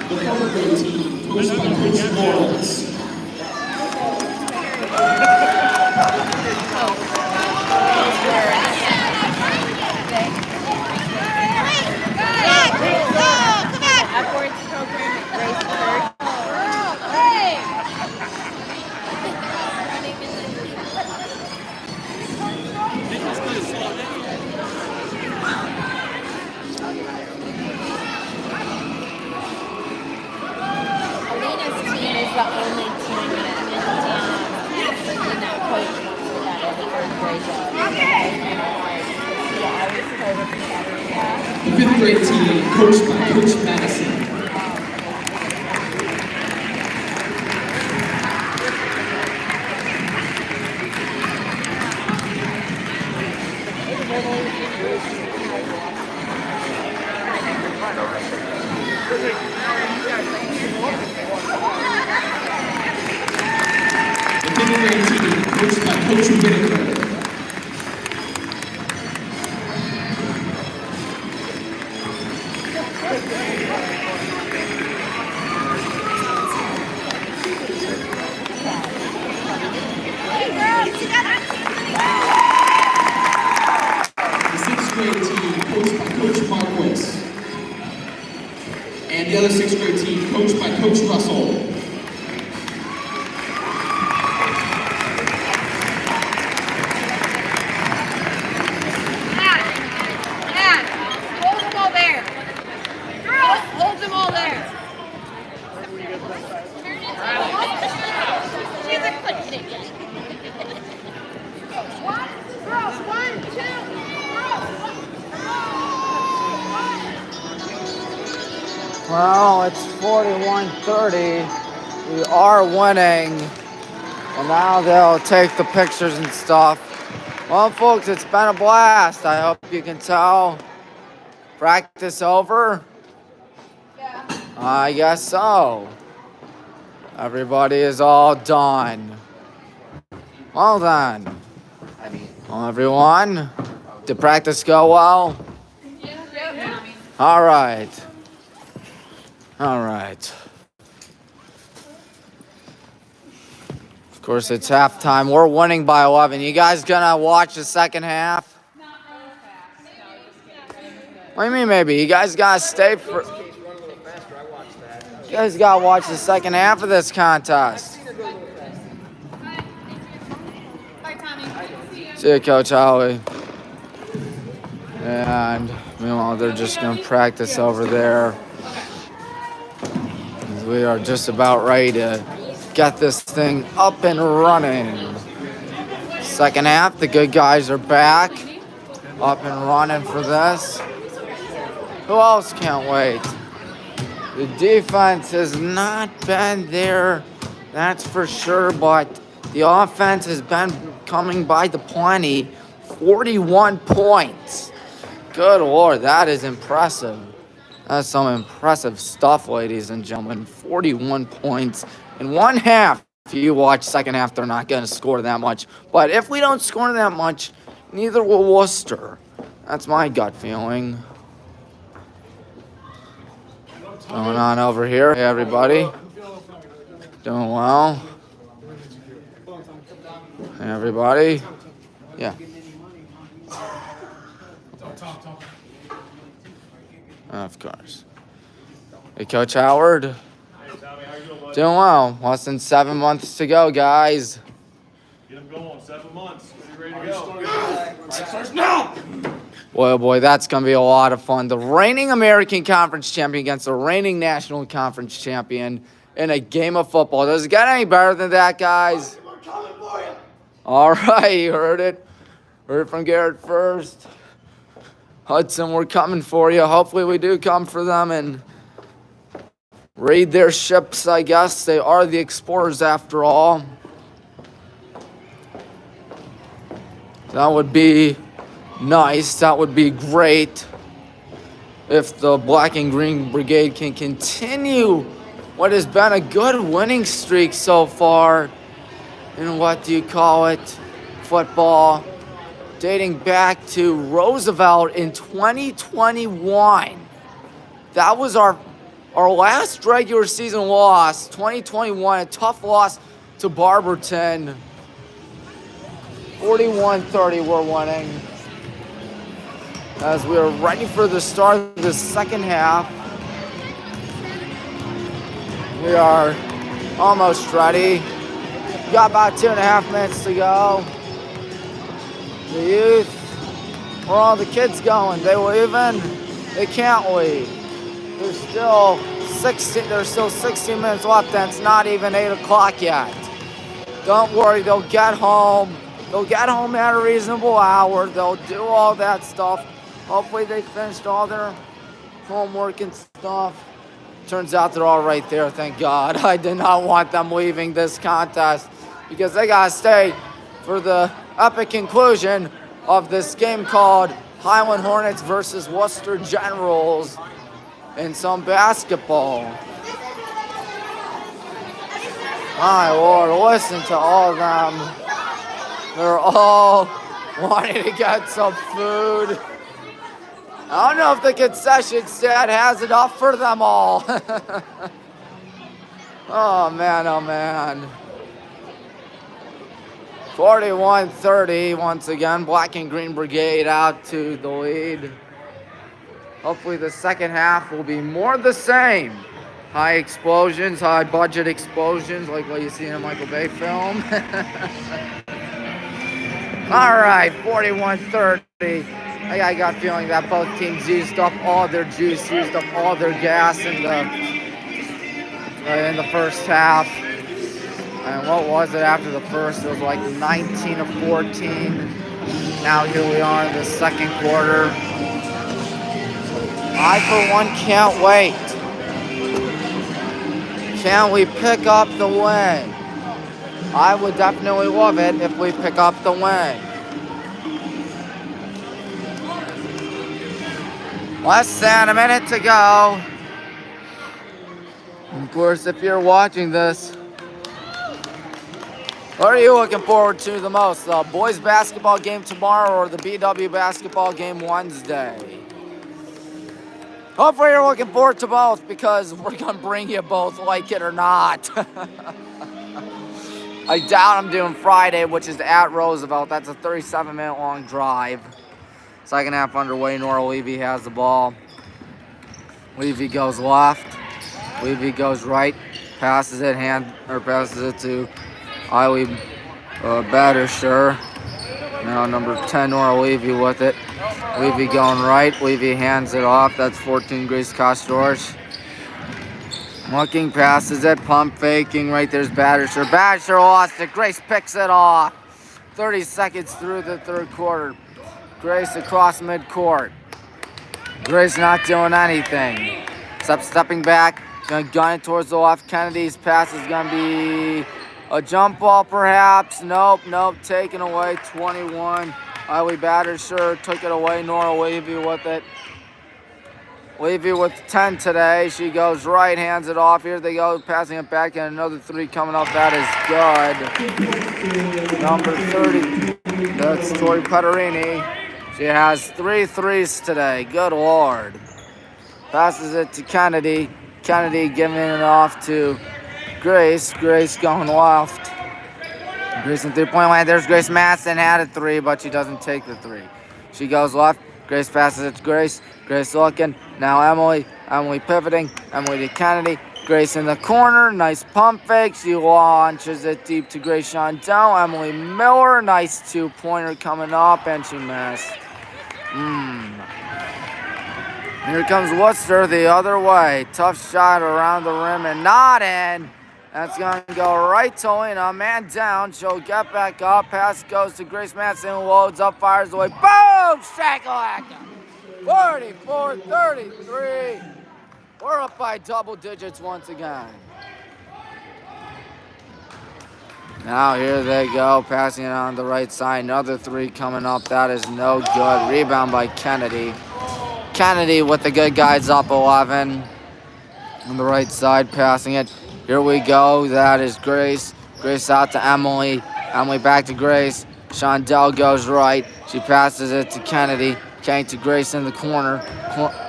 The fourth grade team, coached by Coach Hornets. Upwards program race third. Alina's team is the only team that did not coach for that in the third grade The fifth grade team, coached by Coach Madison. The fifth grade team, coached by Coach Whitaker. The sixth grade team, coached by Coach Marquis. And the other sixth grade team, coached by Coach Russell. Hold them all there. Girls, hold them all there. She's a good thing. Girls, 1, 2, Well, it's 41-30. We are winning. And now they'll take the pictures and stuff. Well, folks, it's been a blast. I hope you can tell. Practice over? Yeah. I guess so. Everybody is all done. Well then. Well, everyone, did practice go well? Yeah. All right. All right. Of course, it's halftime. We're winning by 11. You guys gonna watch the second half? What do you mean maybe? You guys gotta stay for... You guys gotta watch the second half of this contest. See you, Coach Howie. And meanwhile, they're just gonna practice over there. We are just about ready to get this thing up and running. Second half, the good guys are back, up and running for this. Who else can't wait? The defense has not been there, that's for sure, but the offense has been coming by the plenty. 41 points. Good Lord, that is impressive. That's some impressive stuff, ladies and gentlemen. 41 points in one half. If you watch second half, they're not going to score that much. But if we don't score that much, neither will Wooster. That's my gut feeling. Going on over here. Hey, everybody. Doing well. Hey, everybody. Yeah. Of course. Hey, Coach Howard. Doing well. Less than 7 months to go, guys. Get them going. 7 months. Are you ready to go? Starts now. Boy, oh boy, that's going to be a lot of fun. The reigning American Conference champion against the reigning National Conference champion in a game of football. Does it get any better than that, guys? All right, you heard it. Heard from Garrett first. Hudson, we're coming for you. Hopefully we do come for them and raid their ships, I guess. They are the explorers after all. That would be nice. That would be great if the Black and Green Brigade can continue what has been a good winning streak so far in football, dating back to Roosevelt in 2021. That was our last regular season loss, 2021, a tough loss to Barberton. 41-30 we're winning. As we are ready for the start of the second half. We are almost ready. Got about 2.5 minutes to go. The youth, where are all the kids going? They leaving? They can't leave. There's still 16 minutes left and it's not even 8 o'clock yet. Don't worry, they'll get home. They'll get home at a reasonable hour. They'll do all that stuff. Hopefully they finished all their homework and stuff. Turns out they're all right there, thank God. I did not want them leaving this contest because they gotta stay for the epic conclusion of this game called Highland Hornets versus Wooster Generals in some basketball. My Lord, listen to all of them. They're all wanting to get some food. I don't know if the concession stand has enough for them all. Oh, man, oh, man. 41-30, once again. Black and Green Brigade out to the lead. Hopefully the second half will be more the same. High explosions, high budget explosions, like what you see in a Michael Bay film. All right, 41-30. I got a feeling that both teams used up all their juice, used up all their gas in the first half. And what was it after the first? It was like 19-14. Now here we are in the second quarter. I, for one, can't wait. Can we pick up the win? I would definitely love it if we pick up the win. Less than a minute to go. Of course, if you're watching this, what are you looking forward to the most? The boys basketball game tomorrow or the BW basketball game Wednesday? Hopefully you're looking forward to both because we're going to bring you both, like it or not. I doubt I'm doing Friday, which is at Roosevelt. That's a 37-minute long drive. Second half underway. Nora Levy has the ball. Levy goes left. Levy goes right. Passes it to Eileen Battersher. Now number 10, Nora Levy with it. Levy going right. Levy hands it off. That's 14, Grace Kostors. Looking, passes it, pump faking. Right there's Battersher. Battersher lost it. Grace picks it off. 30 seconds through the third quarter. Grace across midcourt. Grace not doing anything. Except stepping back. Gonna gun it towards the left. Kennedy's pass is gonna be a jump ball perhaps. Nope. Taken away. 21. Eileen Battersher took it away. Nora Levy with it. Levy with 10 today. She goes right, hands it off. Here they go, passing it back, and another three coming up. That is good. Number 30, that's Tori Petterini. She has 3 threes today. Good Lord. Passes it to Kennedy. Kennedy giving it off to Grace. Grace going left. Grace in three-point line. There's Grace Madsen, had a 3, but she doesn't take the 3. She goes left. Grace passes it to Grace. Grace looking. Now Emily. Emily pivoting. Emily to Kennedy. Grace in the corner. Nice pump fake. She launches it deep to Grace Shondell. Emily Miller. Nice 2-pointer coming up, and she missed. Here comes Wooster the other way. Tough shot around the rim and not in. That's going to go right to Lena. Man down. She'll get back up. Pass goes to Grace Madison. Loads up, fires away. Boom! Shakalaka! 44-33. We're up by double digits once again. Now here they go. Passing it on the right side. Another three coming up. That is no good. Rebound by Kennedy. Kennedy with the good guys up 11. On the right side, passing it. Here we go. That is Grace. Grace out to Emily. Emily back to Grace. Shondell goes right. She passes it to Kennedy. Kennedy to Grace in the corner.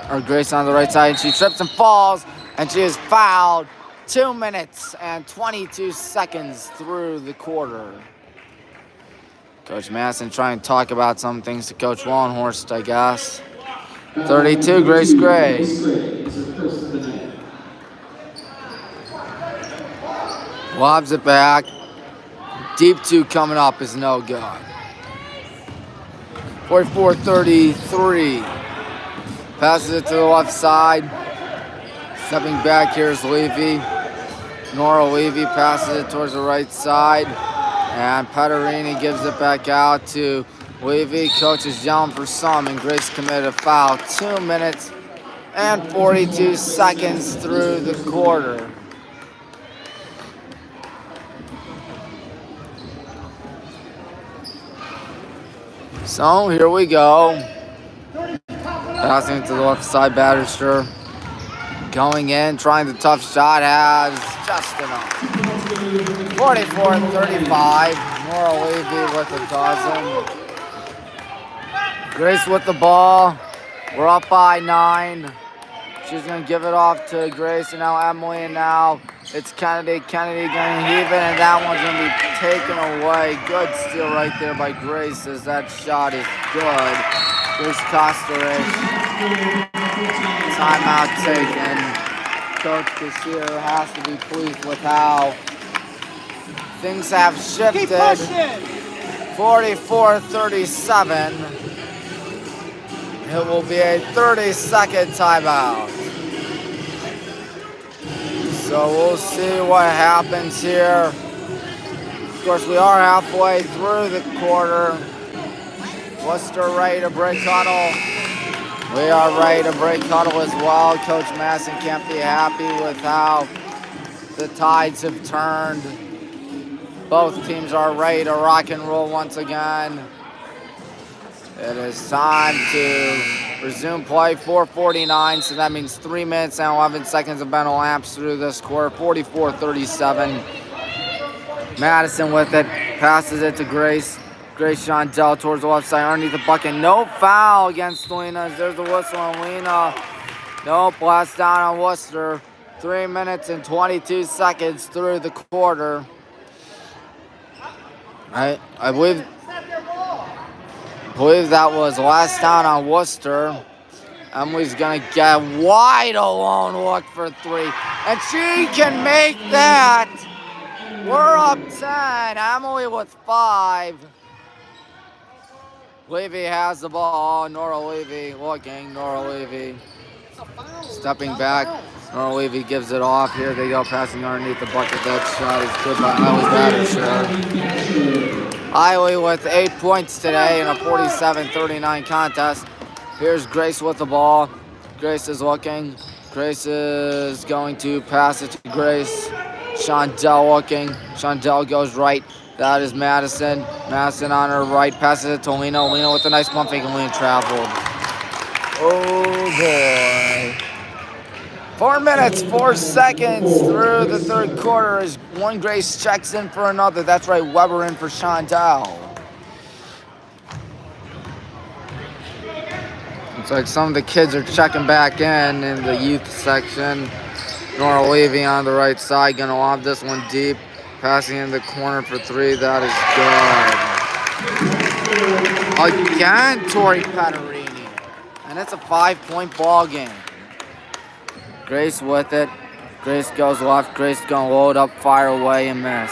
Or Grace on the right side. And she trips and falls. And she is fouled. 2 minutes and 22 seconds through the quarter. Coach Madison trying to talk about some things to Coach Wallenhorst, I guess. 32, Grace Gray. Lobs it back. Deep two coming up is no good. 44-33. Passes it to the left side. Stepping back here is Levy. Nora Levy passes it towards the right side. And Petarini gives it back out to Levy. Coach is yelling for some, and Grace committed a foul. 2 minutes and 42 seconds through the quarter. So here we go. Passing to the left side, Batterster. Going in, trying the tough shot, has just enough. 44-35. Nora Levy with a dozen. Grace with the ball. We're up by 9. She's going to give it off to Grace, and now Emily, and now it's Kennedy. Kennedy going to heave it, and that one's going to be taken away. Good steal right there by Grace, as that shot is good. Grace Kosterish. Timeout taken. Coach Cashier has to be pleased with how things have shifted. 44-37. It will be a 30-second timeout. So we'll see what happens here. Of course, we are halfway through the quarter. Wooster ready to break huddle. We are ready to break huddle as well. Coach Madison can't be happy with how the tides have turned. Both teams are ready to rock and roll once again. It is time to resume play. 4:49, so that means 3 minutes and 11 seconds have been elapsed through this quarter. 44-37. Madison with it, passes it to Grace. Grace Shondell towards the left side, underneath the bucket. No foul against Lena. There's the whistle on Lena. No, blast down on Wooster. 3 minutes and 22 seconds through the quarter. I believe that was last down on Wooster. Emily's going to get wide alone look for 3. And she can make that. We're up 10. Emily with 5. Levy has the ball. Nora Levy looking. Nora Levy stepping back. Nora Levy gives it off. Here they go, passing underneath the bucket. That shot is good by Eiley Battershaw. Eiley with 8 points today in a 47-39 contest. Here's Grace with the ball. Grace is looking. Grace is going to pass it to Grace. Shondell looking. Shondell goes right. That is Madison. Madison on her right. Passes it to Lena. Lena with a nice pump fake, and Lena traveled. Oh boy. 4 minutes, 4 seconds through the third quarter as one Grace checks in for another. That's right, Weber in for Shondell. Looks like some of the kids are checking back in the youth section. Nora Levy on the right side, gonna lob this one deep. Passing in the corner for 3, that is good. Again, Tori Petarini. And it's a 5-point ball game. Grace with it. Grace goes left. Grace gonna load up, fire away, and miss.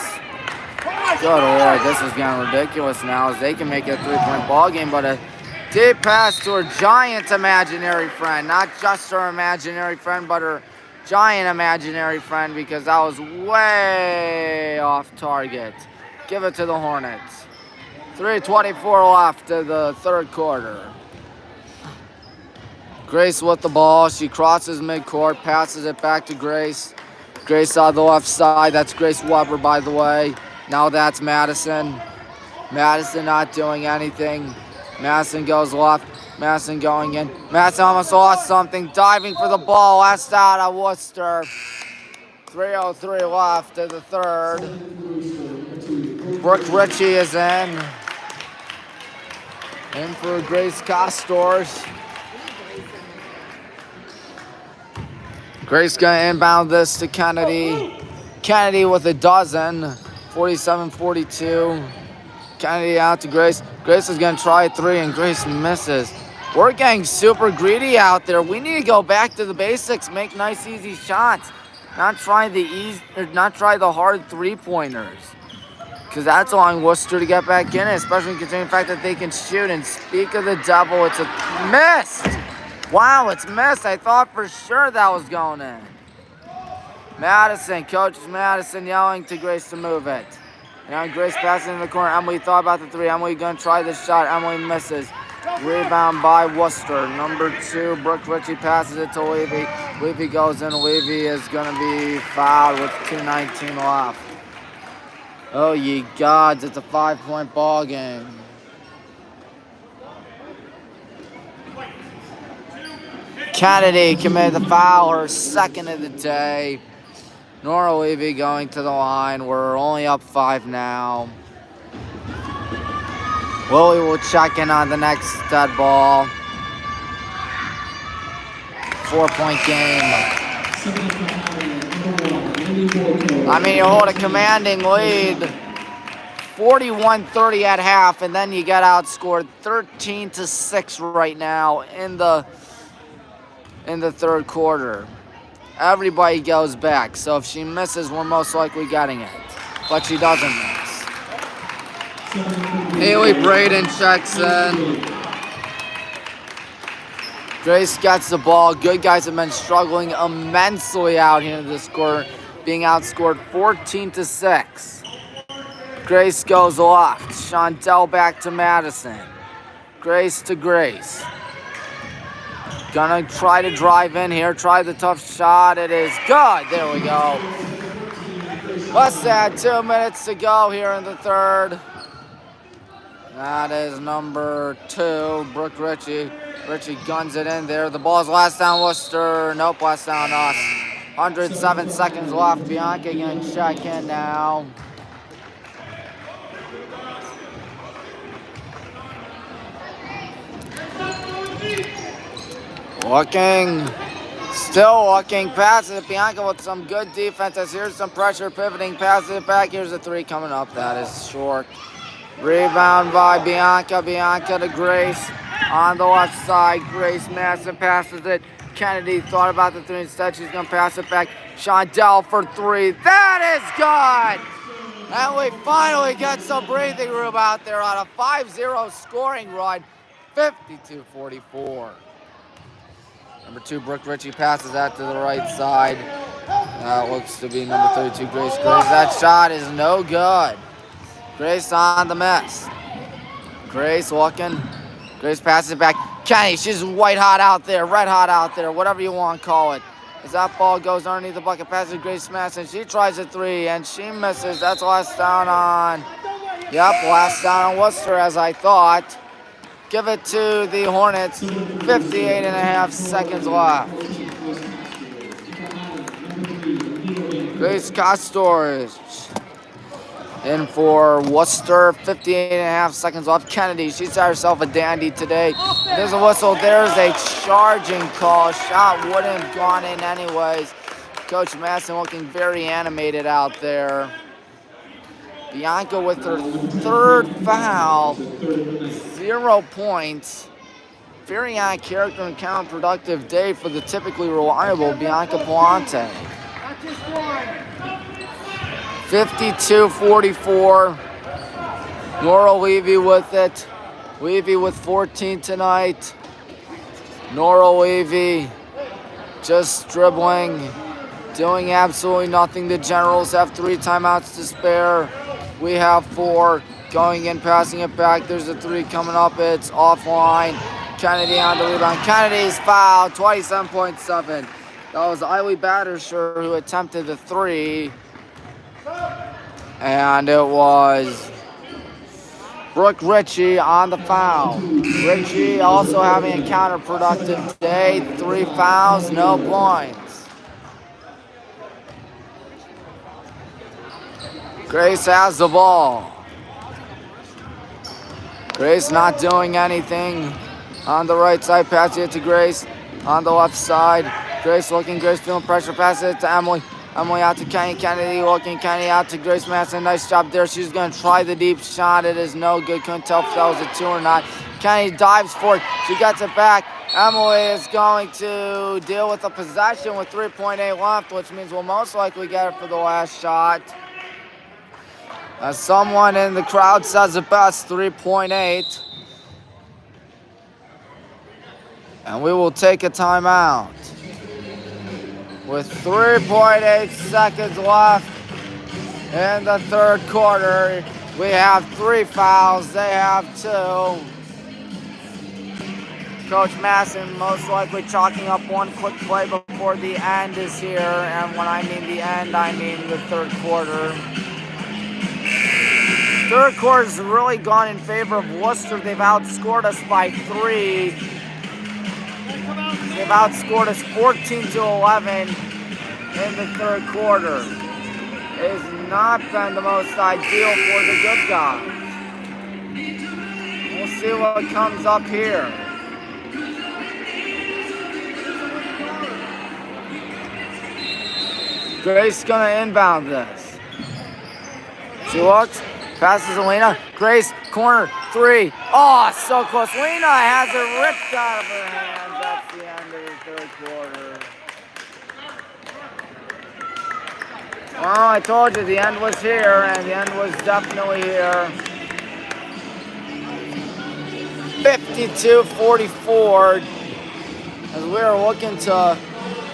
Good Lord, this is getting ridiculous now as they can make it a 3-point ball game, but a deep pass to her giant imaginary friend. Not just her imaginary friend, but her giant imaginary friend because that was way off target. Give it to the Hornets. 3:24 left to the third quarter. Grace with the ball. She crosses midcourt, passes it back to Grace. Grace on the left side. That's Grace Weber, by the way. Now that's Madison. Madison not doing anything. Madison goes left. Madison going in. Madison almost lost something. Diving for the ball. Last out of Wooster. 3:03 left to the third. Brooke Ritchie is in. In for Grace Costors. Grace gonna inbound this to Kennedy. Kennedy with a dozen. 47-42. Kennedy out to Grace. Grace is gonna try a three and Grace misses. We're getting super greedy out there. We need to go back to the basics, make nice easy shots. Not try the hard three-pointers. Because that's allowing Wooster to get back in it, especially considering the fact that they can shoot. And speak of the devil, it's a missed. Wow, it's missed. I thought for sure that was going in. Madison, Coach Madison yelling to Grace to move it. Now Grace passing in the corner. Emily thought about the three. Emily gonna try the shot. Emily misses. Rebound by Wooster. Number 2, Brooke Ritchie passes it to Levy. Levy goes in. Levy is gonna be fouled with 2:19 left. Oh ye gods, it's a 5-point ball game. Kennedy committed the foul, her second of the day. Nora Levy going to the line. We're only up 5 now. Willie will check in on the next dead ball. 4-point game. I mean, you hold a commanding lead. 41-30 at half, and then you get outscored 13-6 right now in the third quarter. Everybody goes back, so if she misses, we're most likely getting it. But she doesn't miss. Haley Braden checks in. Grace gets the ball. Good guys have been struggling immensely out here in this quarter, being outscored 14-6. Grace goes left. Shondell back to Madison. Grace to Grace. Gonna try to drive in here. Try the tough shot. It is good. There we go. Less than 2 minutes to go here in the third. That is number 2, Brooke Ritchie. Ritchie guns it in there. The ball's last down Wooster. Nope, last down us. 107 seconds left. Bianca gonna check in now. Looking, still looking, passes it. Bianca with some good defense. Here's some pressure, pivoting, passes it back. Here's a 3 coming up. That is short. Rebound by Bianca. Bianca to Grace on the left side. Grace Madison passes it. Kennedy thought about the 3 instead. She's going to pass it back. Shondell for 3. That is good! And we finally get some breathing room out there on a 5-0 scoring run. 52-44. Number 2, Brooke Ritchie passes that to the right side. That looks to be number 32, Grace. That shot is no good. Grace on the miss. Grace looking. Grace passes it back. Kenny, she's white hot out there, red hot out there, whatever you want to call it. As that ball goes underneath the bucket, passes to Grace Madison. She tries a 3 and she misses. That's last down on. Yep, last down on Wooster, as I thought. Give it to the Hornets. 58.5 seconds left. Grace Costors in for Wooster. 58.5 seconds left. Kennedy, she's had herself a dandy today. There's a whistle. There's a charging call. Shot wouldn't have gone in anyways. Coach Madison looking very animated out there. Bianca with her 3rd foul, 0 points. Very on character and counterproductive day for the typically reliable Bianca Palante. 52-44. Nora Levy with it. Levy with 14 tonight. Nora Levy just dribbling doing absolutely nothing. The Generals have 3 timeouts to spare. We have 4. Going in, passing it back. There's a 3 coming up. It's offline. Kennedy on the rebound. Kennedy's foul. 27.7. That was Eiley Battersher who attempted the 3. And it was Brooke Ritchie on the foul. Ritchie also having a counterproductive day. 3 fouls, no points. Grace has the ball. Grace not doing anything on the right side. Passing it to Grace on the left side. Grace looking. Grace feeling pressure. Pass it to Emily. Emily out to Kenny. Kennedy looking. Kenny out to Grace Madison. Nice job there. She's going to try the deep shot. It is no good. Couldn't tell if that was a 2 or not. Kenny dives for it. She gets it back. Emily is going to deal with the possession with 3.8 left, which means we'll most likely get it for the last shot. As someone in the crowd says it best, 3.8. And we will take a timeout. With 3.8 seconds left in the third quarter, we have 3 fouls. They have 2. Coach Masson most likely chalking up one quick play before the end is here. And when I mean the end, I mean the third quarter. Third quarter has really gone in favor of Wooster. They've outscored us by 3. They've outscored us 14-11 in the third quarter. It has not been the most ideal for the good guys. We'll see what comes up here. Grace gonna inbound this. She looks. Passes Alina. Grace, corner, 3. Oh, so close. Lena has it ripped out of her hands. That's the end of the third quarter. Well, I told you the end was here, and the end was definitely here. 52-44. As we are looking to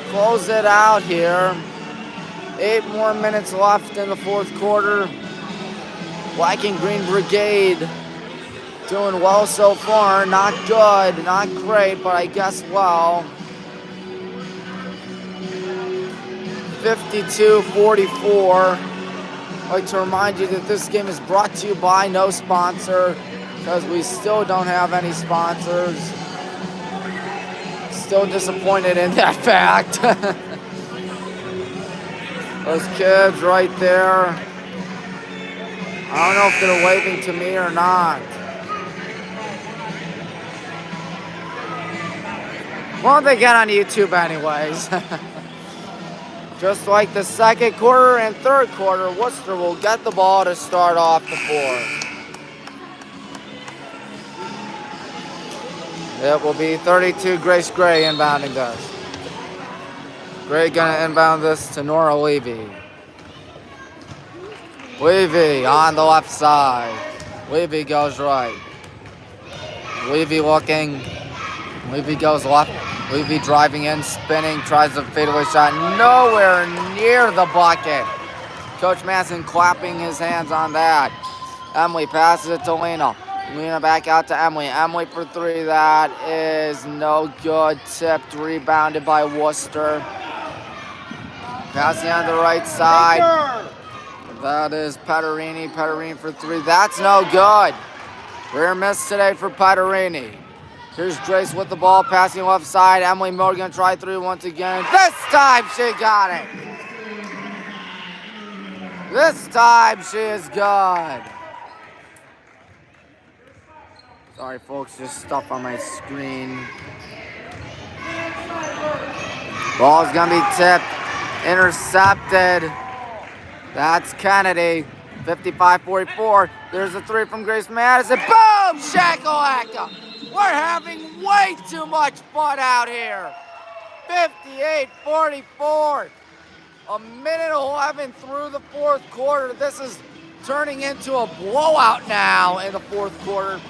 close it out here. 8 more minutes left in the fourth quarter. Black and Green Brigade doing well so far. Not good, not great, but I guess well. 52-44. I'd like to remind you that this game is brought to you by no sponsor, because we still don't have any sponsors. Still disappointed in that fact. Those kids right there. I don't know if they're waving to me or not. Well, they get on YouTube anyways. Just like the second quarter and third quarter, Wooster will get the ball to start off the fourth. It will be 32 Grace Gray inbounding this. Gray gonna inbound this to Nora Levy. Levy on the left side. Levy goes right. Levy looking. Levy goes left. Levy driving in, spinning, tries a fadeaway shot. Nowhere near the bucket. Coach Masson clapping his hands on that. Emily passes it to Lena. Lena back out to Emily. Emily for 3. That is no good. Tipped, rebounded by Wooster. Passing on the right side. That is Patarini. Patarini for 3. That's no good. Rare miss today for Patarini. Here's Grace with the ball, passing left side. Emily Miller gonna try 3 once again. This time she got it. This time she is good. Sorry folks, just stuff on my screen. Ball's gonna be tipped, intercepted. That's Kennedy. 55-44. There's a 3 from Grace Madison. Boom! Shakalaka! We're having way too much fun out here. 58-44. A minute 11 through the fourth quarter. This is turning into a blowout now in the fourth quarter.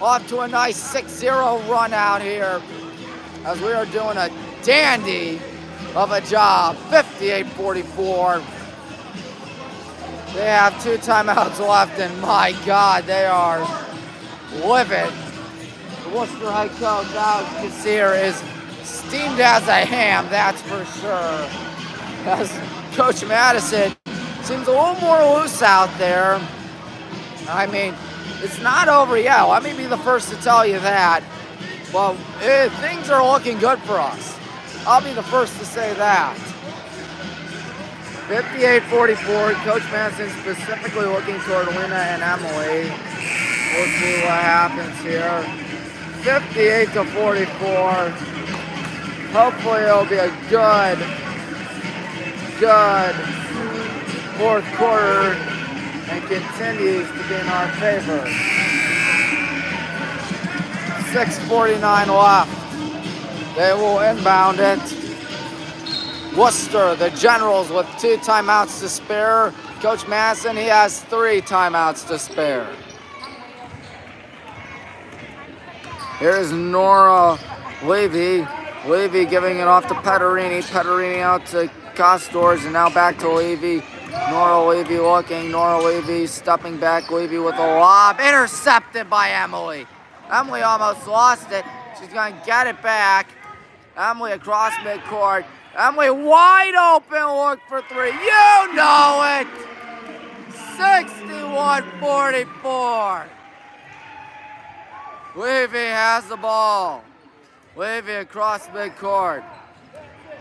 Off to a nice 6-0 run out here as we are doing a dandy of a job. 58-44. They have 2 timeouts left, and my God, they are livid. The Wooster head coach, Alex Kassir, is steamed as a ham, that's for sure. As Coach Madison seems a little more loose out there. I mean, it's not over yet. Let me be the first to tell you that. But things are looking good for us. I'll be the first to say that. 58-44. Coach Madison specifically looking toward Lena and Emily. We'll see what happens here. 58-44. Hopefully it'll be a good fourth quarter and continues to be in our favor. 6:49 left. They will inbound it. Wooster, the Generals, with 2 timeouts to spare. Coach Madison, he has 3 timeouts to spare. Here's Nora Levy. Levy giving it off to Petterini. Petterini out to Costors, and now back to Levy. Nora Levy looking. Nora Levy stepping back. Levy with a lob. Intercepted by Emily. Emily almost lost it. She's going to get it back. Emily across midcourt. Emily wide open. Look for 3. You know it. 61-44. Levy has the ball. Levy across midcourt.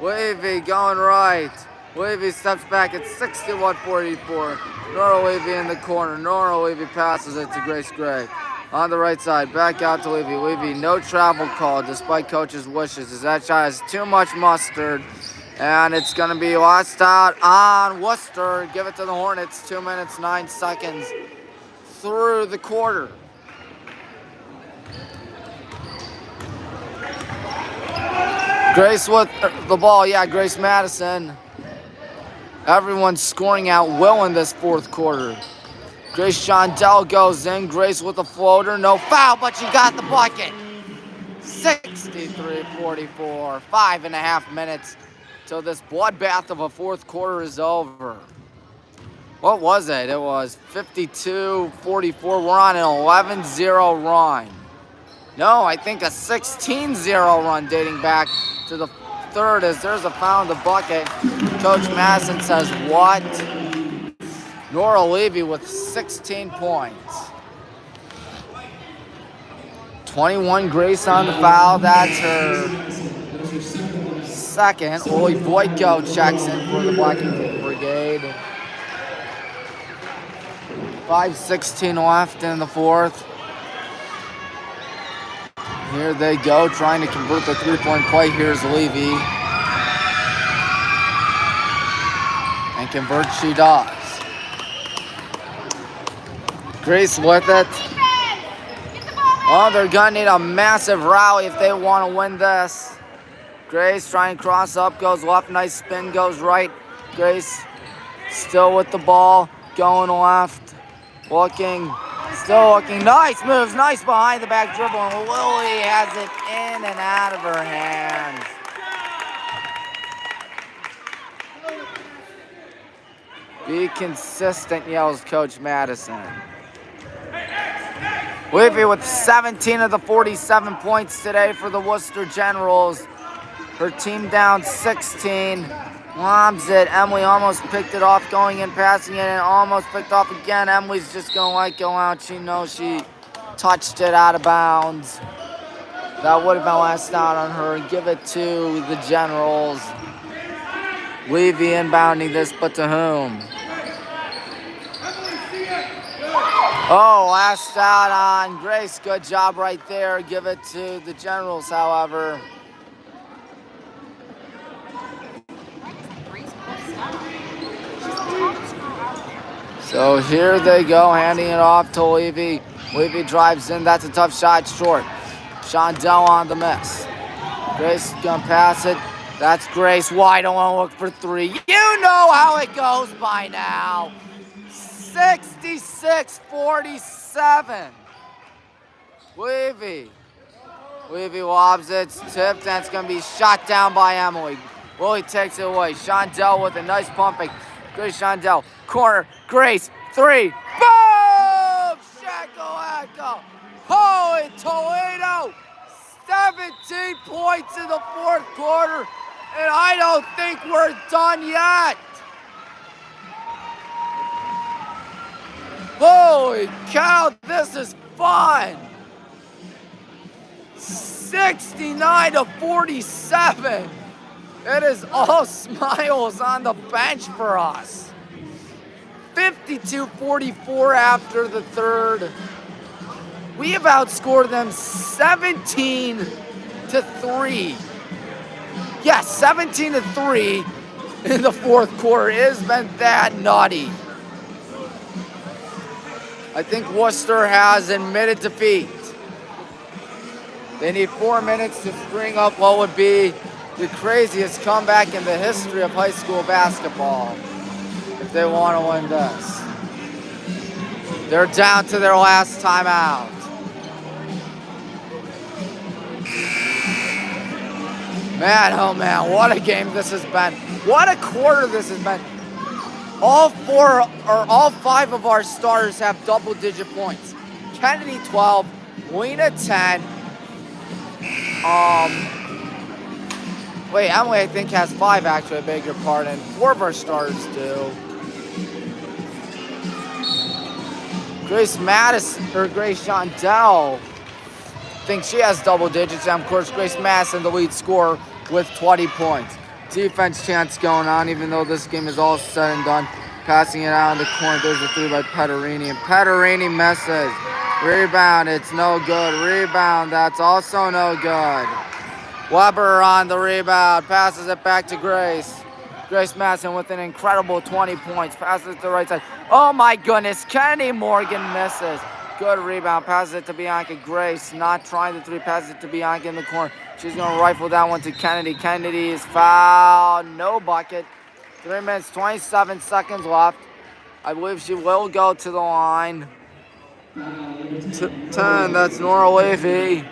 Levy going right. Levy steps back at 61-44. Nora Levy in the corner. Nora Levy passes it to Grace Gray. On the right side, back out to Levy. Levy, no travel call despite coach's wishes, as that shot has too much mustard. And it's going to be lost out on Wooster. Give it to the Hornets. 2 minutes, 9 seconds through the quarter. Grace with the ball. Yeah, Grace Madison. Everyone's scoring out will in this fourth quarter. Grace Shondell goes in. Grace with a floater. No foul, but she got the bucket. 63-44. 5.5 minutes till this bloodbath of a fourth quarter is over. What was it? It was 52-44. We're on an 11-0 run. No, I think a 16-0 run dating back to the third, as there's a foul in the bucket. Coach Madison says, what? Nora Levy with 16 points. 21 Grace on the foul. That's her second. Oli Boyko checks in for the Blacking Brigade. 5:16 left in the fourth. Here they go, trying to convert the three-point play. Here's Levy. And convert she does. Grace with it. Oh, they're going to need a massive rally if they want to win this. Grace trying to cross up, goes left, nice spin, goes right. Grace still with the ball, going left, looking, still looking. Nice moves, nice behind the back dribble, and Lily has it in and out of her hands. Be consistent, yells Coach Madison. Levy with 17 of the 47 points today for the Wooster Generals. Her team down 16. Lobs it. Emily almost picked it off, going in, passing it, and almost picked off again. Emily's just going to let go out. She knows she touched it out of bounds. That would have been last out on her. Give it to the Generals. Levy inbounding this, but to whom? Oh, last out on Grace. Good job right there. Give it to the Generals, however. So here they go, handing it off to Levy. Levy drives in. That's a tough shot, short. Shondell on the miss. Grace gonna pass it. That's Grace wide open, look for 3. You know how it goes by now. 66-47. Levy lobs it, it's tipped, and it's going to be shot down by Emily. Willie takes it away. Shondell with a nice pumping. Grace Shondell. Corner. Grace. 3. Boom! Shakalaka. Holy Toledo. 17 points in the fourth quarter. And I don't think we're done yet. Holy cow, this is fun. 69-47. It is all smiles on the bench for us. 52-44 after the third. We have outscored them 17-3. Yes, 17-3 in the fourth quarter. It has been that nutty. I think Wooster has admitted defeat. They need 4 minutes to string up what would be the craziest comeback in the history of high school basketball if they want to win this. They're down to their last timeout. Man, oh man, what a game this has been. What a quarter this has been. All 5 of our starters have double-digit points. Kennedy 12, Lena 10. Emily I think has 5 actually, I beg your pardon. 4 of our starters do. Grace Madison, or Grace Shondell, thinks she has double digits. And of course, Grace Madison, the lead scorer, with 20 points. Defense chance going on, even though this game is all said and done. Passing it out in the corner. There's a 3 by Petarini. And Petarini misses. Rebound, it's no good. Rebound, that's also no good. Weber on the rebound. Passes it back to Grace. Grace Madison with an incredible 20 points. Passes it to the right side. Oh my goodness, Kennedy Morgan misses. Good rebound. Passes it to Bianca. Grace not trying the 3. Passes it to Bianca in the corner. She's going to rifle that one to Kennedy. Kennedy is fouled. No bucket. 3 minutes, 27 seconds left. I believe she will go to the line. 10, that's Nora Wavy.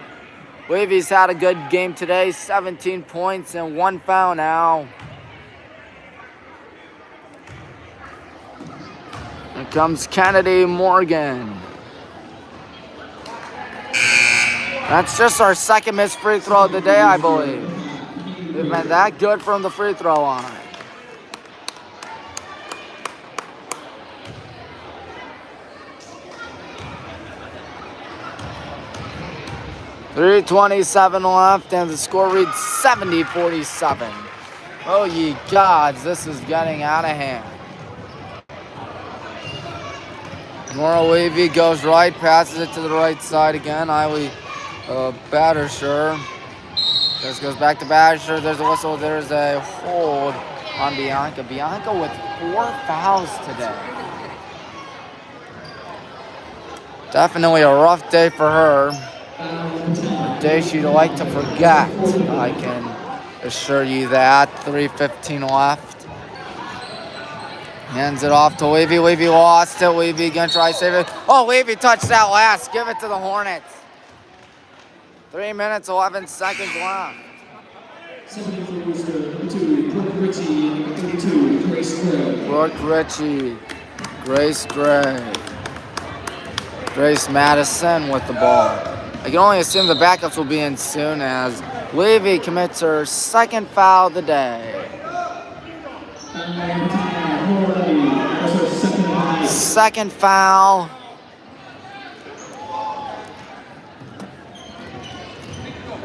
Wavy's had a good game today. 17 points and 1 foul now. Here comes Kennedy Morgan. That's just our second missed free throw of the day, I believe. We've been that good from the free throw line. .327 left, and the score reads 70-47. Oh, ye gods, this is getting out of hand. Nora Levy goes right, passes it to the right side again. Eiley Battersher. This goes back to Battersher. There's a whistle. There's a hold on Bianca. Bianca with 4 fouls today. Definitely a rough day for her. A day she'd like to forget. I can assure you that. 3:15 left. Hands it off to Wavy. Wavy lost it. Wavy gonna try to save it. Oh, Wavy touched that last. Give it to the Hornets. 3 minutes, 11 seconds left. 70 for Wooster, number 2, Brooke Ritchie, and number 32, Grace Gray. Brooke Ritchie, Grace Gray. Grace Madison with the ball. I can only assume the backups will be in soon as Wavy commits her second foul of the day. Second foul.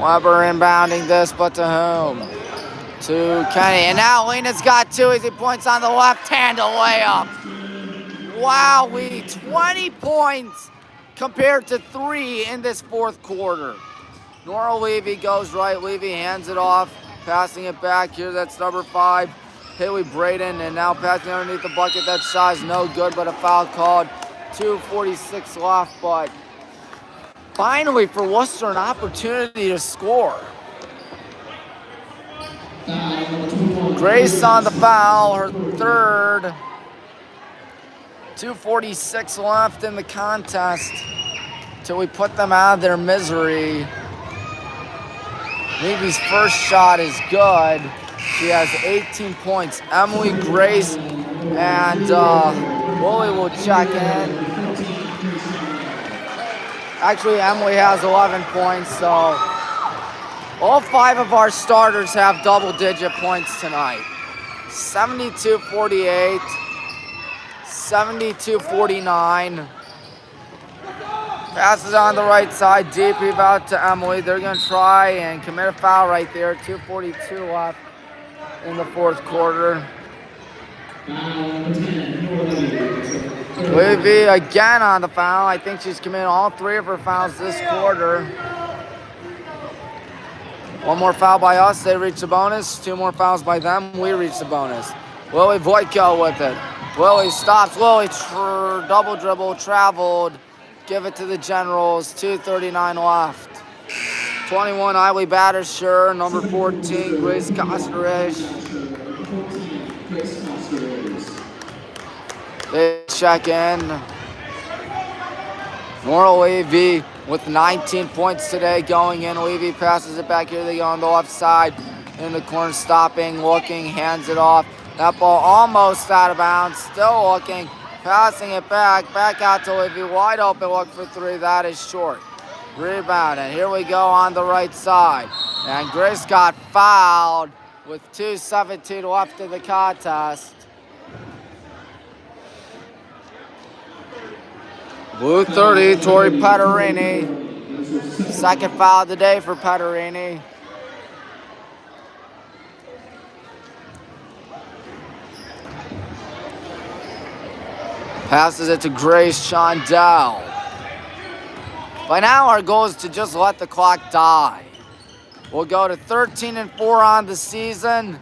Weber inbounding this, but to whom? To Kenny. And now Lena's got 2 easy points on the left-hand layup. Wowee, 20 points compared to 3 in this fourth quarter. Nora Levy goes right. Levy hands it off, passing it back here. That's number 5. Haley Braden, and now passing underneath the bucket. That shot is no good, but a foul called. 2:46 left, but finally for Wooster an opportunity to score. Grace on the foul, her third. 2:46 left in the contest till we put them out of their misery. Levy's first shot is good. She has 18 points. Emily, Grace, and Lily will check in. Actually, Emily has 11 points, so all 5 of our starters have double-digit points tonight. 72-48, 72-49. Passes on the right side, deep rebound to Emily. They're going to try and commit a foul right there. 2:42 left in the fourth quarter. Levy again on the foul. I think she's committed all 3 of her fouls this quarter. 1 more foul by us, they reach the bonus. 2 more fouls by them, we reach the bonus. Lily Voitko with it. Lily stops. Lily double dribble, traveled. Give it to the Generals. 2:39 left. 21, Eileen Battersher. Number 14, Grace Kosterish. They check in. Nora Levy with 19 points today going in. Levy passes it back. Here they go on the left side. In the corner, stopping, looking, hands it off. That ball almost out of bounds. Still looking, passing it back out to Levy. Wide open look for 3. That is short. Rebound, and here we go on the right side. And Grace got fouled with 2:17 left in the contest. Blue 30, Tori Pederini. Second foul of the day for Pederini. Passes it to Grace Shondell. By now, our goal is to just let the clock die. We'll go to 13-4 on the season.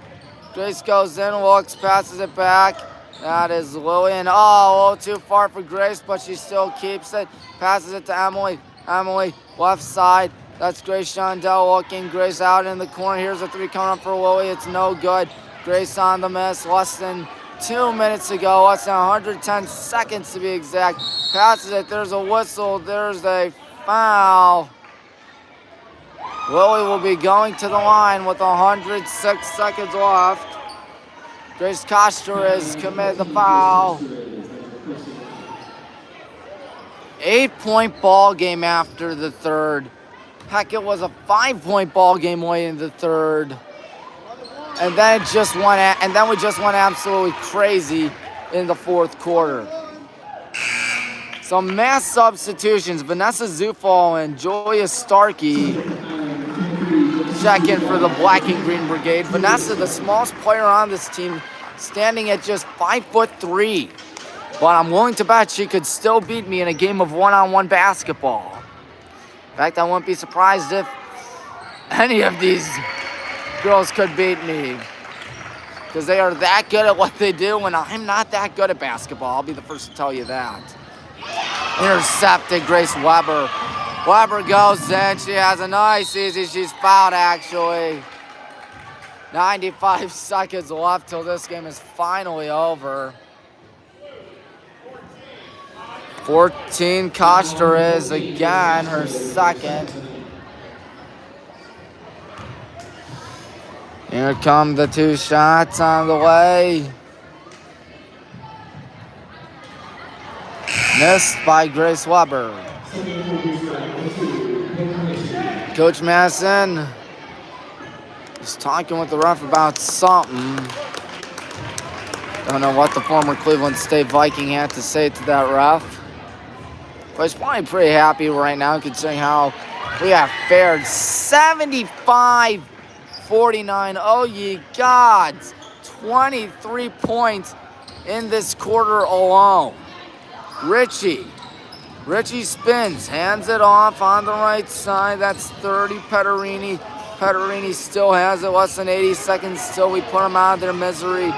Grace goes in, looks, passes it back. That is Lillian. Oh, a little too far for Grace, but she still keeps it. Passes it to Emily. Emily, left side. That's Grace Shondell looking. Grace out in the corner. Here's a 3 coming up for Lily. It's no good. Grace on the miss. Less than 2 minutes ago. Less than 110 seconds to be exact. Passes it. There's a whistle. There's a foul. Lily will be going to the line with 106 seconds left. Grace Koster has committed the foul. 8-point ball game after the third. Heck, it was a 5-point ball game late in the third. And then we just went absolutely crazy in the fourth quarter. Some mass substitutions. Vanessa Zufall and Julia Starkey check in for the Black and Green Brigade. Vanessa, the smallest player on this team, standing at just 5'3". But I'm willing to bet she could still beat me in a game of one-on-one basketball. In fact, I wouldn't be surprised if any of these girls could beat me. Because they are that good at what they do, and I'm not that good at basketball. I'll be the first to tell you that. Intercepted Grace Weber. Weber goes in. She has a nice easy. She's fouled, actually. 95 seconds left till this game is finally over. 14, Koster is again her second. Here come the 2 shots on the way. Missed by Grace Weber. Coach Madison is talking with the ref about something. Don't know what the former Cleveland State Viking had to say to that ref. But he's probably pretty happy right now considering how we have fared. 75-49. Oh, ye gods. 23 points in this quarter alone. Richie spins, hands it off on the right side. That's 30, Pederini. Pederini still has it, less than 80 seconds still. We put them out of their misery.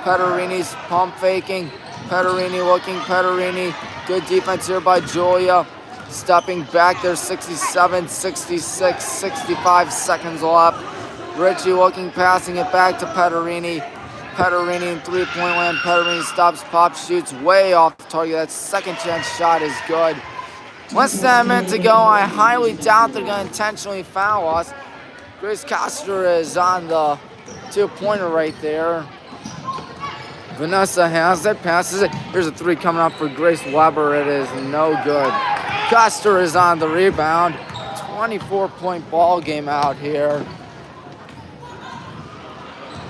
Pederini's pump faking. Pederini looking, Pederini. Good defense here by Julia. Stepping back there, 67, 66, 65 seconds left. Richie looking, passing it back to Pederini. Pederini in 3-point land. Pederini stops, pops, shoots way off the target. That second chance shot is good. Less than a minute to go. I highly doubt they're going to intentionally foul us. Grace Koster is on the 2-pointer right there. Vanessa has it, passes it. Here's a three coming up for Grace Weber. It is no good. Custer is on the rebound. 24-point ball game out here.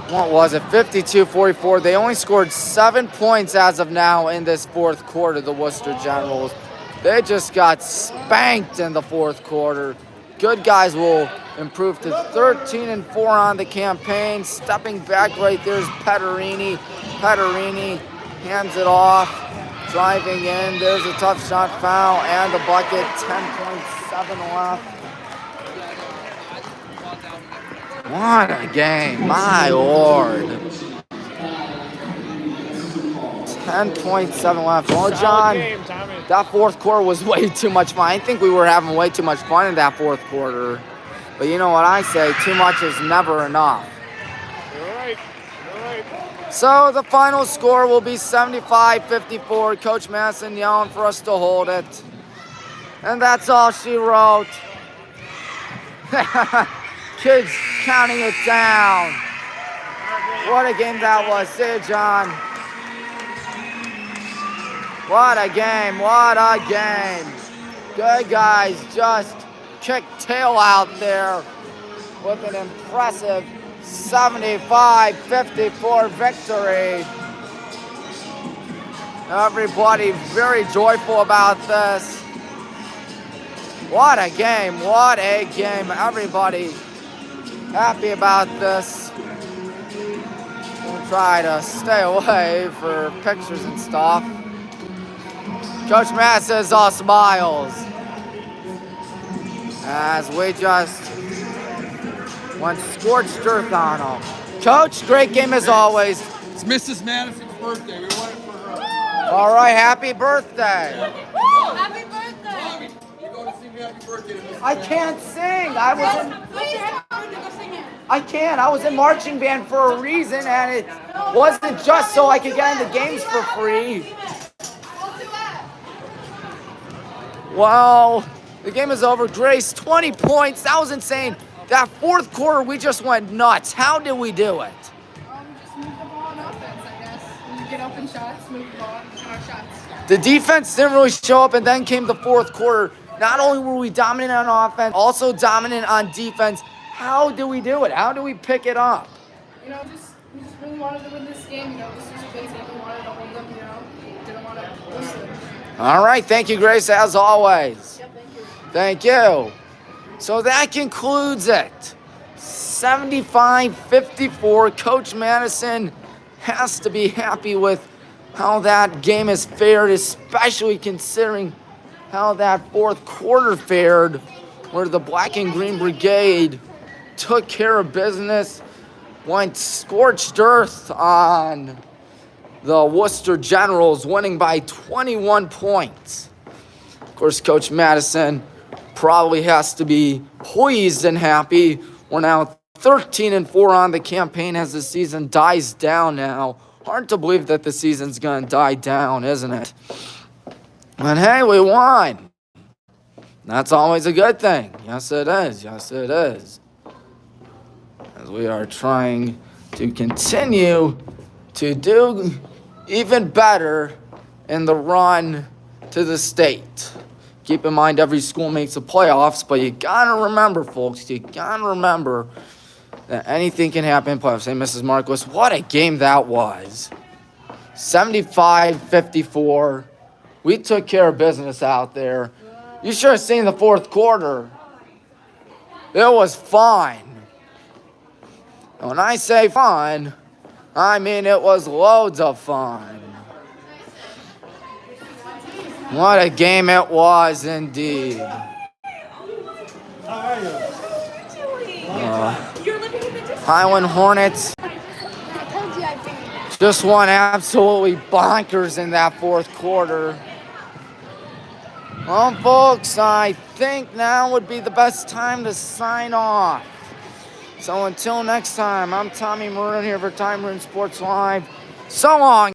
What was it? 52-44. They only scored 7 points as of now in this fourth quarter, the Wooster Generals. They just got spanked in the fourth quarter. Good guys will improve to 13-4 on the campaign. Stepping back right there is Petterini. Petterini hands it off. Driving in. There's a tough shot foul and the bucket. 10.7 left. What a game. My Lord. 10.7 left. Well, John, that fourth quarter was way too much fun. I think we were having way too much fun in that fourth quarter. But you know what I say, too much is never enough. You're right. You're right. So the final score will be 75-54. Coach Madison yelling for us to hold it. And that's all she wrote. Kids counting it down. What a game that was. See you, John. What a game. What a game. Good guys just kicked tail out there with an impressive 75-54 victory. Everybody very joyful about this. What a game. What a game. Everybody happy about this. We'll try to stay away for pictures and stuff. Coach Matt says all smiles as we just went scorched earth on them. Coach, great game as always. It's Mrs. Madison's birthday. We want it for her. All right, happy birthday. Happy birthday! You're going to sing happy birthday to Mrs. I can't sing. I was in marching band for a reason, and it wasn't just so I could get in the games for free. Well, the game is over. Grace, 20 points. That was insane. That fourth quarter, we just went nuts. How did we do it? Just move the ball on offense, I guess. When you get open shots, move the ball on our shots. The defense didn't really show up, and then came the fourth quarter. Not only were we dominant on offense, also dominant on defense. How do we do it? How do we pick it up? We just really wanted to win this game. This was a big game. We wanted to hold them. Didn't want to lose them. All right, thank you, Grace, as always. Yep, thank you. Thank you. So that concludes it. 75-54. Coach Madison has to be happy with how that game has fared, especially considering how that fourth quarter fared, where the Black and Green Brigade took care of business, went scorched earth on the Wooster Generals, winning by 21 points. Of course, Coach Madison probably has to be pleased and happy. We're now 13-4 on the campaign as the season dies down now. Hard to believe that the season's going to die down, isn't it? But hey, we won. That's always a good thing. Yes, it is. Yes, it is. As we are trying to continue to do even better in the run to the state. Keep in mind, every school makes the playoffs, but you gotta remember, folks, you gotta remember that anything can happen in playoffs. Hey, Mrs. Marcos, what a game that was. 75-54. We took care of business out there. You should have seen the fourth quarter. It was fun. And when I say fun, I mean it was loads of fun. What a game it was indeed. Highland Hornets just went absolutely bonkers in that fourth quarter. Well, folks, I think now would be the best time to sign off. So until next time, I'm Tommy Maroon here for Time Maroon Sports Live. So long.